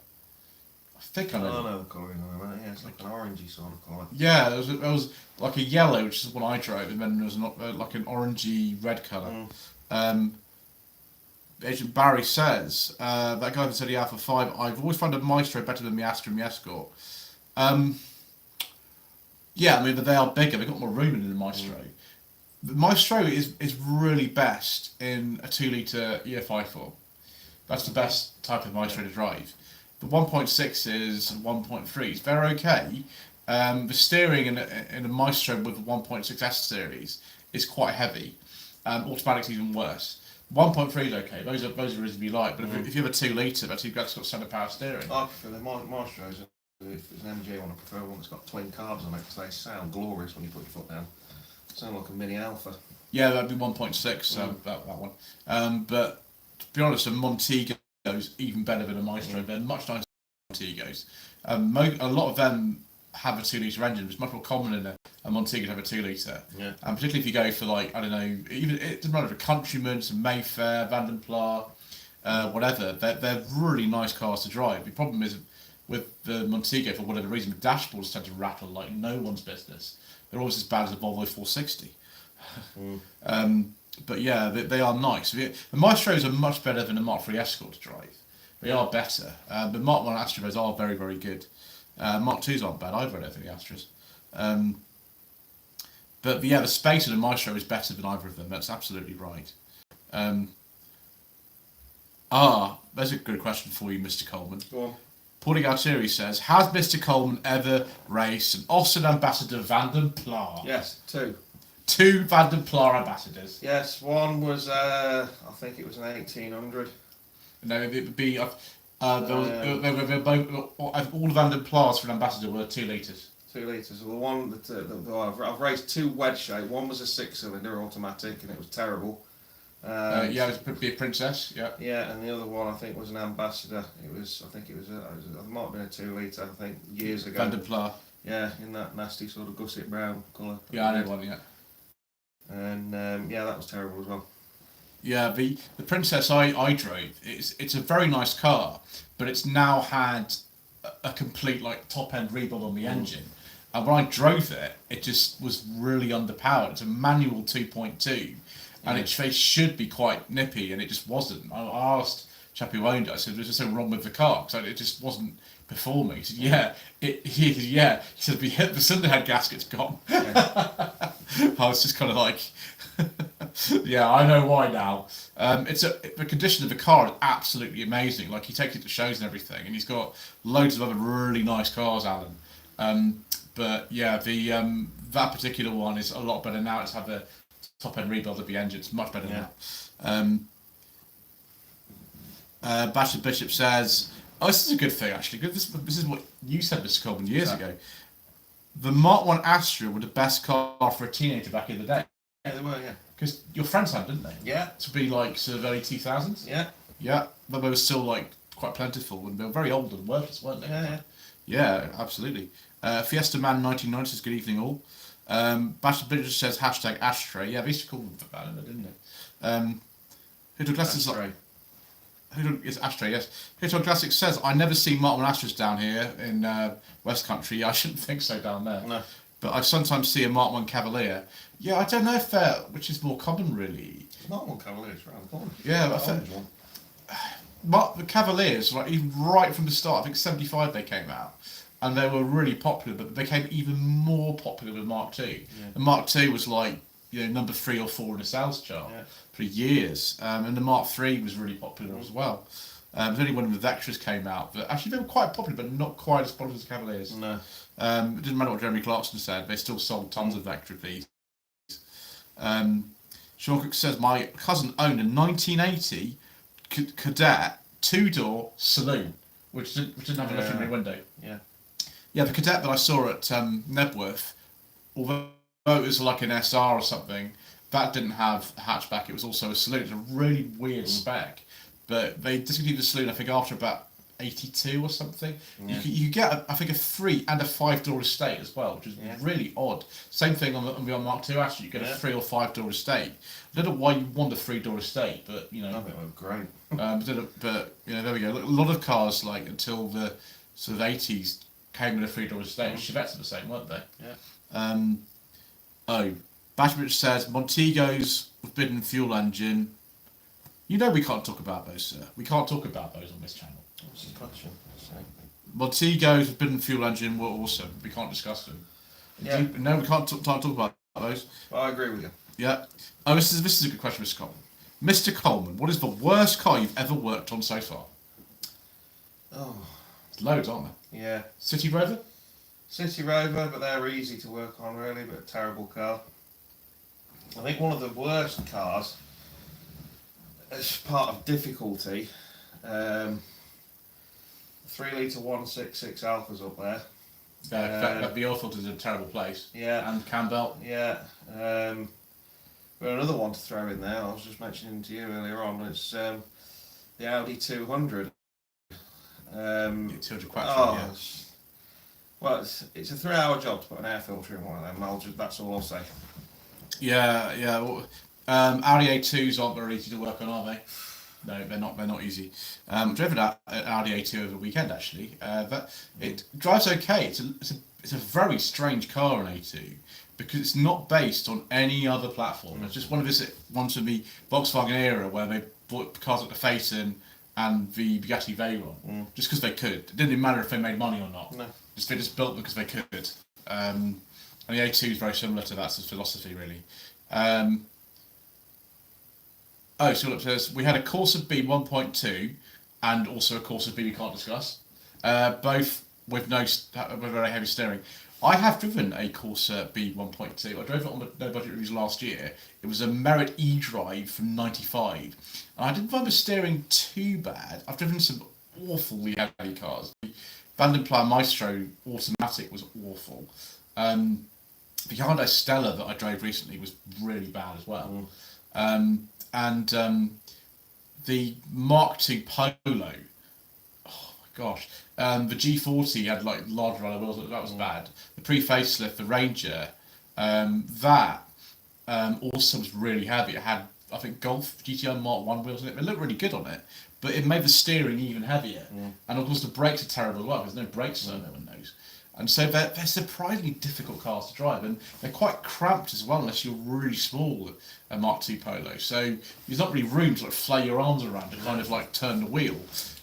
I think I know.
I know the colour in there, yeah, it's like an orangey sort of colour.
Yeah, there was like a yellow, which is what I drove, and then there was like an orangey red colour. Agent Barry says, that guy that said he had for 5, I've always found a Maestro better than the Astra and the Escort. Yeah, I mean, they are bigger, they've got more room in the Maestro. The Maestro is really best in a 2-litre EFI 4. That's the best type of Maestro to drive. The 1.6 is 1.3. It's very okay. The steering in a Maestro with the 1.6 S series is quite heavy. Automatic's even worse. 1.3 is okay. Those are reasonably light. But if you have a 2-litre, that's got standard power steering.
I prefer the Maestros. If it's an MG one, I prefer one that's got twin carbs on it because they sound glorious when you put your foot down. Sound like a mini Alpha.
Yeah, that'd be 1.6. That one. But to be honest, a Montego's even better than a Maestro. They're much nicer than Montegos. A lot of them have a 2-litre engine. It's much more common in a Montego to have a 2-litre. Yeah. And particularly if you go for, like, I don't know, even it doesn't matter if a Countryman, some Mayfair, Vanden Plas, whatever. They're really nice cars to drive. The problem is with the Montego, for whatever reason, the dashboards tend to rattle like no one's business. They're always as bad as a Volvo 460. But yeah, they are nice. The Maestros are much better than the Mark III Escort to drive. They are better. The Mark 1 Astros are very, very good. Mark 2s aren't bad either, I don't think, the Astros. But yeah, the space of the Maestro is better than either of them. That's absolutely right. There's a good question for you, Mr. Coleman.
Go on.
Paulie Galtieri says, has Mr. Coleman ever raced an Austin Ambassador Vanden Plas?
Yes, 2.
2 Vanden Plas Ambassadors?
Yes, one was, I think it was an 1800.
No, it would be... all the Vanden Plas for an Ambassador were 2 litres.
2 litres. Well, the one that I've raced 2 wedge shape. One was a 6-cylinder automatic, and it was terrible.
Yeah, it would be a Princess. Yeah.
Yeah, and the other one I think was an Ambassador. It might have been a 2 litre. I think years ago.
Vanden Plas.
Yeah, in that nasty sort of gusset brown colour.
Yeah, I know one. Yeah.
And yeah, that was terrible as well.
Yeah, the Princess I drove. It's a very nice car, but it's now had a complete like top end rebuild on the engine. And when I drove it, it just was really underpowered. It's a manual 2.2, and it should be quite nippy, and it just wasn't. I asked the chap who owned it. I said, "Was there something wrong with the car?" Because it just wasn't performing. He said, "Yeah." He said, "The cylinder head gasket's gone." Yeah. I was just kind of like, "Yeah, I know why now." The condition of the car is absolutely amazing. Like, he takes it to shows and everything, and he's got loads of other really nice cars, Alan. But yeah, that particular one is a lot better now. It's had the top end rebuild of the engine. It's much better now. Bashir Bishop says, this is a good thing actually. This is what you said, Mr. Coleman, years ago. The Mark 1 Astra were the best car for a teenager back in the day.
Yeah, they were, yeah.
Because your friends had, didn't they?
Yeah.
To be like sort of early 2000s?
Yeah.
Yeah, but they were still like quite plentiful, and they were very old and worthless, weren't they?
Yeah.
Yeah, absolutely. Fiesta Man 1990 says, good evening all. Bashir Bishop says, hashtag ashtray. Yeah, they used to call them that, didn't they? Hoodoo Classics is ashtray, yes. Hoodoo Classics says, I never see Mark 1 Astras down here in West Country. Yeah, I shouldn't think so down there. No. But I sometimes see a Mark 1 Cavalier. Yeah, I don't know if which is more common really.
Mark 1 Cavaliers around the corner.
Yeah, but I think the Cavaliers, like even right from the start, I think 75 they came out, and they were really popular. But they became even more popular with Mark II. Yeah. And Mark II was like number 3 or 4 in the sales chart for years, and the Mark III was really popular as well. There's only when the Vectras came out that actually they were quite popular, but not quite as popular as the Cavaliers. No. It didn't matter what Jeremy Clarkson said; they still sold tons of Vectra these. Sean Cook says, my cousin owned a 1980 Cadet 2-door saloon, which didn't have a left window. Yeah. Yeah, the Cadet that I saw at Nebworth, although it was like an SR or something, that didn't have a hatchback. It was also a saloon. It's a really weird spec, but they discontinued the saloon, I think, after about 82 or something.
Yeah.
You get, I think, a 3 and a 5-door estate as well, which is really odd. Same thing on the Mark II Astra, you get a 3 or 5-door estate. I don't know why you want a 3-door estate, but you know.
I think it was great.
But you know, there we go. A lot of cars, like until the sort of 80s, came with a 3-door estate. Chevettes are the same, weren't they?
Yeah.
Bashmich says Montegos with bidden fuel engine. You know we can't talk about those, sir. We can't talk about those on this channel.
What's the question?
Montegos with bidden fuel engine were awesome. We can't discuss them.
Yeah.
No, we can't talk about those.
Well, I agree with you.
Yeah. Oh, this is a good question, Mr. Coleman. Mr. Coleman, what is the worst car you've ever worked on so far?
Oh.
There's loads, aren't there?
Yeah.
City Rover?
City Rover, but they're easy to work on really, but a terrible car. I think one of the worst cars, as part of difficulty, 3 litre 166 Alphas up there.
The oil filter's in a terrible place.
Yeah.
And Campbell.
Yeah. But another one to throw in there, I was just mentioning to you earlier on, it's the Audi 200.
200 Quattro, yeah.
Well, it's a 3-hour job to put an air filter in one of them. That's all I'll say.
Yeah, yeah. Well, Audi A2s aren't very easy to work on, are they? No, they're not. They're not easy. Driven an Audi A2 over the weekend actually. But it drives okay. It's a very strange car, an A2, because it's not based on any other platform. It's just one of the Volkswagen era where they bought cars like the Phaeton and the Bugatti Veyron just because they could. It didn't even matter if they made money or not. No. They just built because they could. And the A2 is very similar to that sort of philosophy, really. So it says we had a Corsa B 1.2 and also a Corsa B we can't discuss, both with very heavy steering. I have driven a Corsa B 1.2. I drove it on the No Budget Reviews last year. It was a Merit E-Drive from '95, and I didn't find the steering too bad. I've driven some awfully heavy cars. The Vandenplau Maestro automatic was awful. The Hyundai Stella that I drove recently was really bad as well. The Mark II Polo, oh my gosh, the G40 had like larger alloy wheels, that was bad. The pre-facelift, the Ranger, that also was really heavy. It had, I think, Golf GTI Mark 1 wheels in it. It looked really good on it, but it made the steering even heavier. And of course the brakes are terrible as well, there's no brakes, so no one knows. And so they're surprisingly difficult cars to drive, and they're quite cramped as well unless you're really small, a Mark II Polo. So there's not really room to like flay your arms around to kind of like turn the wheel.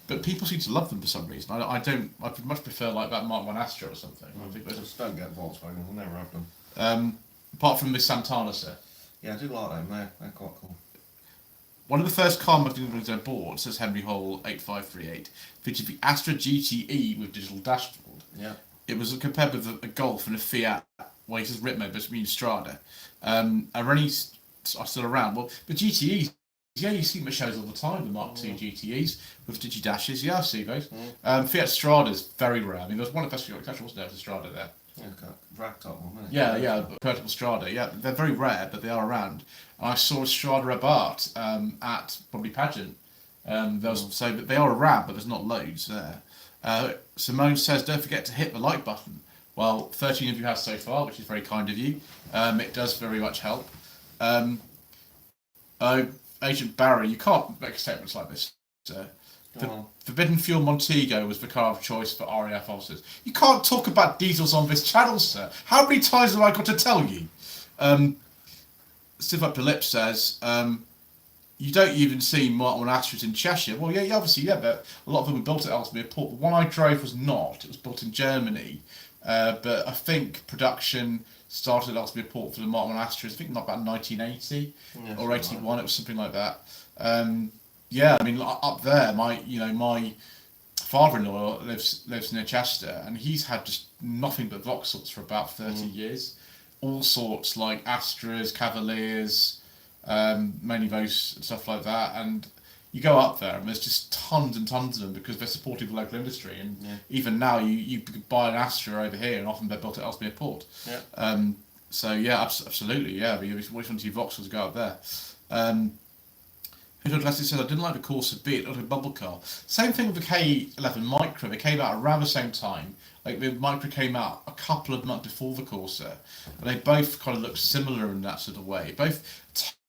But people seem to love them for some reason. I don't. I much prefer like that Mark I Astra or something. I think
just don't get Volkswagen. I'll never have them.
Apart from the Santana, sir.
Yeah, I do like them. They're quite cool.
One of the first car modules I bought, says Henry Hall 8538, featured the Astra GTE with digital dashboard.
Yeah.
It was compared with a Golf and a Fiat. Well, he says Ritmo, but it's mean Strada. And when are still around. Well, the GTEs, yeah, you see them at shows all the time. The Mark II GTEs with digi dashes. Yeah, I see those. Fiat Strada's very rare. I mean, there was one at Festival actually, wasn't there? There's a Strada there.
Yeah, drag top one, wasn't it?
Yeah, convertible Strada. Yeah, they're very rare, but they are around. And I saw a Strada Abarth at probably Pageant. So they are around, but there's not loads there. Simone says, don't forget to hit the like button. Well, 13 of you have so far, which is very kind of you. It does very much help. Agent Barry, you can't make statements like this. The Forbidden Fuel Montego was the car of choice for RAF officers. You can't talk about diesels on this channel, sir. How many times have I got to tell you? Stiff Up the Lip says, you don't even see Mark I Astras in Cheshire. Well, yeah, obviously, yeah, but a lot of them were built at Ellesmere Port. The one I drove was not. It was built in Germany. But I think production started at Ellesmere Port for the Mark I Astras, I think not about 1980 or 81, like it was something like that. Yeah, I mean, up there, my father-in-law lives near Chester, and he's had just nothing but Vauxhalls for about 30 years. All sorts, like Astras, Cavaliers, mainly those and stuff like that. And you go up there, and there's just tons and tons of them because they're supporting the local industry. And even now, you could buy an Astra over here, and often they're built at Ellesmere Port. Yeah. So yeah, absolutely, yeah. Which ones you Vauxhalls go up there? Leslie says, I didn't like the Corsa B, it looked like a bubble car. Same thing with the K11 Micro. They came out around the same time. Like the Micro came out a couple of months before the Corsa. But they both kind of look similar in that sort of way. Both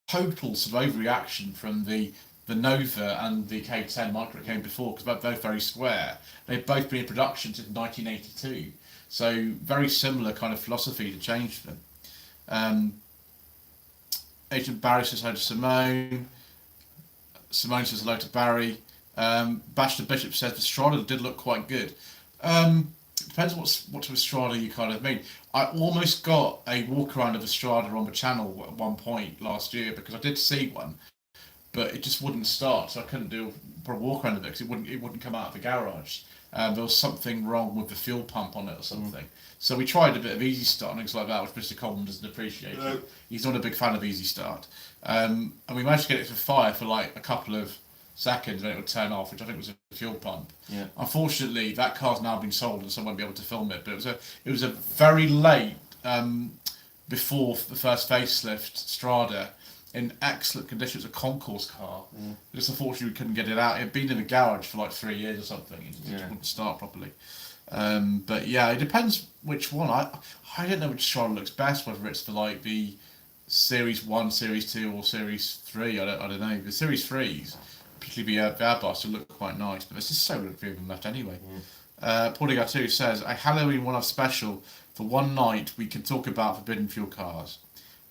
total sort of overreaction from the Nova and the K10 Micro came before, because they're both very square. They've both been in production since 1982. So very similar kind of philosophy to change them. Agent Barry says hi to Simone. Simone says hello to Barry. Bashta Bishop says the Strada did look quite good. Depends what type of Strada you kind of mean. I almost got a walk around of a Strada on the channel at one point last year, because I did see one, but it just wouldn't start, so I couldn't do a walk around of it because it wouldn't come out of the garage. There was something wrong with the fuel pump on it or something. So we tried a bit of Easy Start and things like that, which Mr. Coleman doesn't appreciate. No. He's not a big fan of Easy Start. And we managed to get it to fire for like a couple of seconds, and it would turn off, which I think was a fuel pump. Yeah. Unfortunately, that car's now been sold, and so I won't be able to film it. But it was a very late, before the first facelift Strada, in excellent condition. It was a concourse car. Just unfortunately we couldn't get it out. It had been in the garage for like 3 years or something. It just wouldn't start properly. But yeah, it depends which one. I don't know which Strada looks best, whether it's for like the Series 1, Series 2 or Series 3. I don't know. The Series 3s, particularly the Airbus, will look quite nice, but there's just so few of them left anyway. Paulie Gattu says, a Halloween one-off special for one night we can talk about forbidden fuel cars.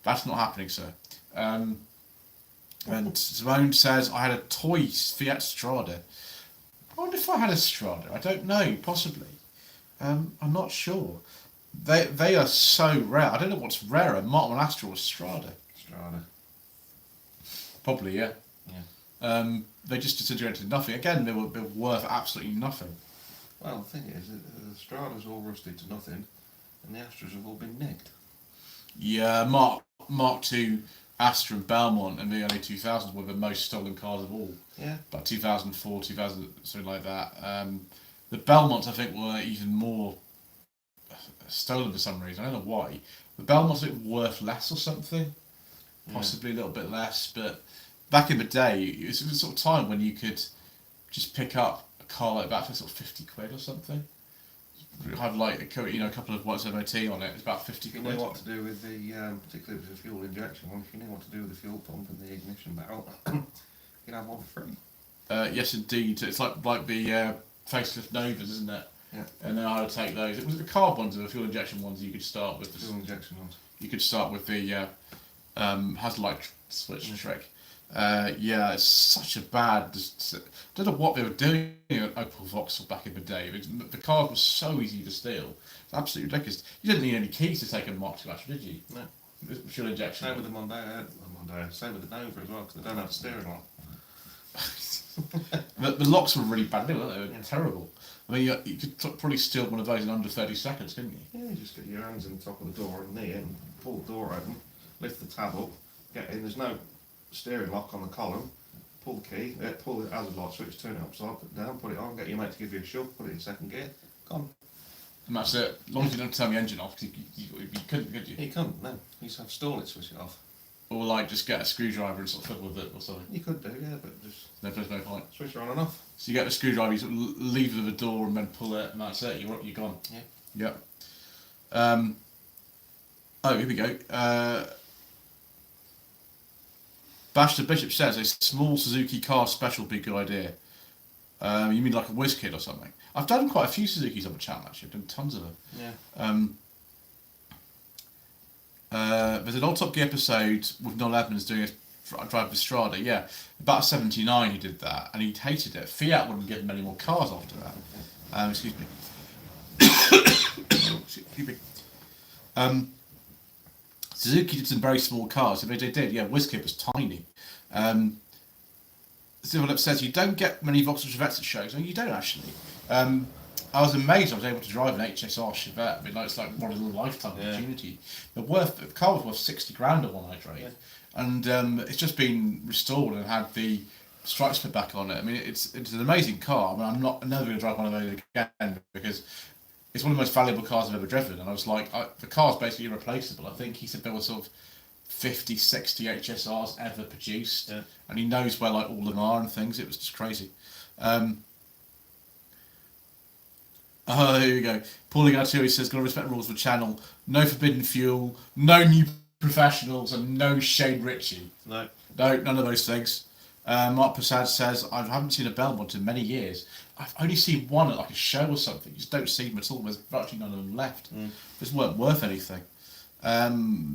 That's not happening, sir. And Simone says, I had a toy Fiat Strada. I wonder if I had a Strada. I don't know, possibly. I'm not sure. They are so rare. I don't know what's rarer, Martin Astra or Strada.
Strada.
Probably, yeah. They just disintegrated nothing. Again, they were worth absolutely nothing.
Well, the thing is, the Strada's all rusted to nothing, and the Astras have all been nicked.
Yeah, Mark II, Astra and Belmont in the early 2000s were the most stolen cars of all. Yeah. About 2004, 2000, something like that. The Belmonts, I think, were even more stolen for some reason. I don't know why. The Belmonts were worth less or something. Possibly a little bit less, but back in the day, it was the sort of time when you could just pick up a car like that for sort of 50 quid or something. Have like a couple of watts MOT on it. It's about 50 quid.
You know what to do with the, particularly with the fuel injection one. If you know what to do with the fuel pump and the ignition barrel, you can have one for free.
Yes, indeed. It's like the facelift Novas, isn't it? Yeah. And then I would take those. It was the carb ones or the fuel injection ones. You could start with the
fuel injection ones. You
could start with the Haslight switch trick. Yeah, it's such a bad. I don't know what they were doing at Opel Vauxhall back in the day. The cars were so easy to steal. It's absolutely ridiculous. You didn't need any keys to take a Mark II Astra, did you?
No.
Fuel injection.
Same with the Mondeo. Same with the Nova as well, because they don't have a steering lock.
The locks were really bad, weren't they? They were terrible. I mean, you could probably steal one of those in under 30 seconds, couldn't you?
Yeah, you just get your hands on the top of the door and knee it, and pull the door open, lift the tab up, get in. There's no steering lock on the column. Pull the key, pull the hazard light switch, turn it upside, put it down, put it on, get your mate to give you a shove, put it in second gear, gone.
And that's it. As long as you don't turn the engine off, because you couldn't, could you?
You couldn't, no. You just have to stall it, switch it off.
Or like just get a screwdriver and sort of fiddle with it or something.
You could do, yeah, but just...
There's no point.
Switch it on and off.
So you get the screwdriver, you sort of leave it at the door and then pull it, and that's it, you're gone. Yeah. Yep. Oh, here we go. Bashta Bishop says a small Suzuki car special would be a good idea. You mean like a whiz kid or something? I've done quite a few Suzukis on the channel actually. I've done tons of them. Yeah. There's an old Top Gear episode with Noel Edmonds doing a drive with Strada. Yeah, about 79 he did that, and he hated it. Fiat wouldn't give him any more cars after that. Excuse me. Excuse me. Suzuki did some very small cars. They did, yeah. WizKid was tiny. Silverlip says you don't get many Vauxhall Chevettes at shows. No, you don't actually. I was amazed I was able to drive an HSR Chevette. I mean, like, it's like one of the lifetime opportunity. The car was worth 60 grand at one I drove, and it's just been restored and had the stripes put back on it. I mean, it's an amazing car. I mean, I'm never going to drive one of those again because it's one of the most valuable cars I've ever driven. And I was like, the car's basically irreplaceable. I think he said there were sort of 50, 60 HSRs ever produced,
Yeah.
and he knows where like all of them are and things. It was just crazy. Oh, here we go. Paulie Garturi says, "Gotta respect rules of the channel. No forbidden fuel, no new professionals, and no Shane Ritchie."
No.
No, none of those things. Mark Prasad says, "I haven't seen a Belmont in many years. I've only seen one at like a show or something. You just don't see them at all. There's virtually none of them left. Just weren't worth anything."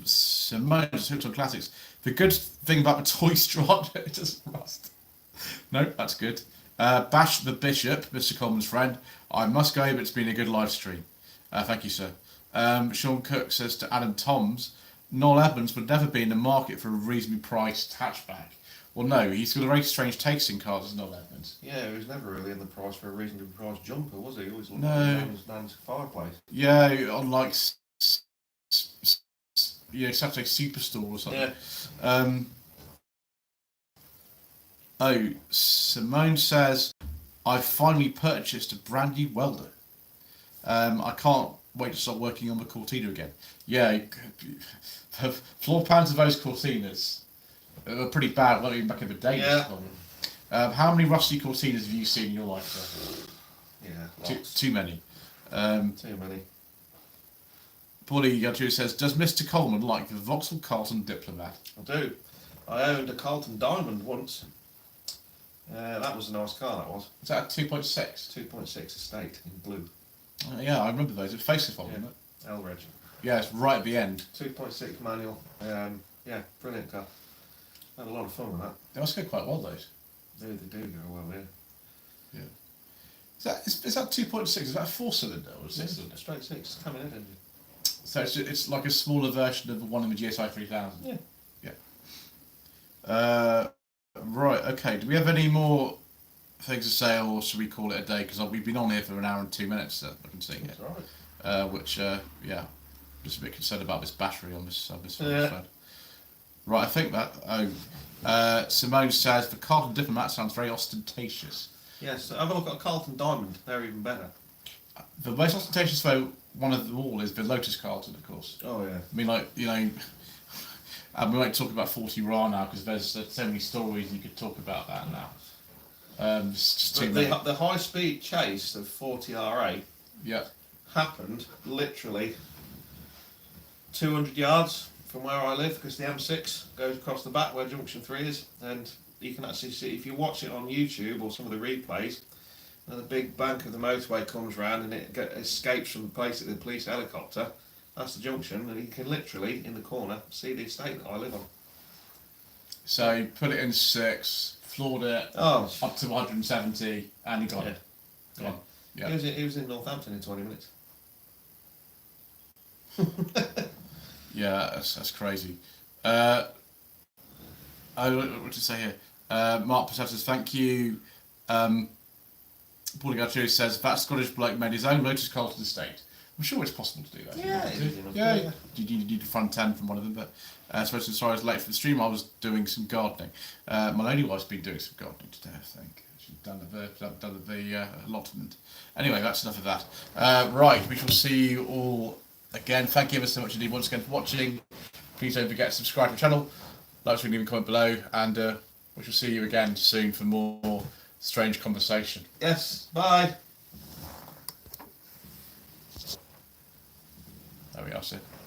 Simone just hooked on classics. The good thing about the toy straw, it doesn't rust. No, that's good. Bash the Bishop, Mr. Coleman's friend. "I must go, but it's been a good live stream." Thank you, sir. Sean Cook says to Adam Toms, "Noel Evans would never be in the market for a reasonably priced hatchback." Well, no, he's got a very strange taste in cars, as Noel Evans.
Yeah, he was never really in the price for a reasonably priced jumper, was he? He always looked
No.
like his nan's fireplace.
Yeah, on like Saturday Superstore or something.
Yeah.
Simone says, "I finally purchased a brand new welder. I can't wait to start working on the Cortina again." Yeah, the floor pans of those Cortinas are pretty bad, not even back in the day.
Yeah.
How many rusty Cortinas have you seen in your life?
Yeah,
Too many.
too many.
Paulie Yadru says, "Does Mr. Coleman like the Vauxhall Carlton Diplomat?"
I do. I owned a Carlton Diamond once. That was a nice car, that was.
Is that a 2.6?
2.6 estate in blue.
Yeah, I remember those. It's facelift on, wasn't it?
L-Reg.
Yeah, it's right at the end.
2.6 manual. Yeah, brilliant car. Had a lot of fun with that.
They must go quite well, those.
They do go well, yeah.
Yeah. Is that 2.6? Is that a 4-cylinder or a 6-cylinder?
Straight 6, coming in engine.
So it's like a smaller version of the one in the GSI 3000?
Yeah.
Right, okay. Do we have any more things to say, or should we call it a day? Because we've been on here for an hour and 2 minutes, I can see
That's
it.
right.
Which, just a bit concerned about this battery on this
Yeah.
phone. Right, I think that. Simone says, "The Carlton Diplomat sounds very ostentatious."
Yes, have a look at a Carlton Diamond. They're even better.
The most ostentatious, though, one of them all is the Lotus Carlton, of course.
Oh, yeah.
I mean, like, you know, we won't talk about 40 Ra now because there's so many stories you could talk about that now. It's just too many.
The high-speed chase of 40 RA
Yeah.
happened literally 200 yards from where I live, because the M6 goes across the back where Junction 3 is, and you can actually see, if you watch it on YouTube or some of the replays, and the big bank of the motorway comes round and it escapes from the place of the police helicopter. That's the junction, and you can literally, in the corner, see the estate that I live on.
So you put it in 6, floored it up to 170, and he got it. Gone. Yeah.
He was in Northampton in 20 minutes.
Yeah, that's crazy. What to say here? Mark Passat says, "Thank you." Paulie Garturi says, "That Scottish bloke made his own Lotus Carlton estate." I'm sure it's possible to do that.
Yeah.
You need a front end from one of them, but sorry I was late for the stream. I was doing some gardening. My lady wife's been doing some gardening today, I think. She's done the allotment. Anyway, that's enough of that. Right, we shall see you all again. Thank you ever so much indeed once again for watching. Please don't forget to subscribe to the channel, like, leave a comment below, and we shall see you again soon for more strange conversation.
Yes, bye.
There we are, sir.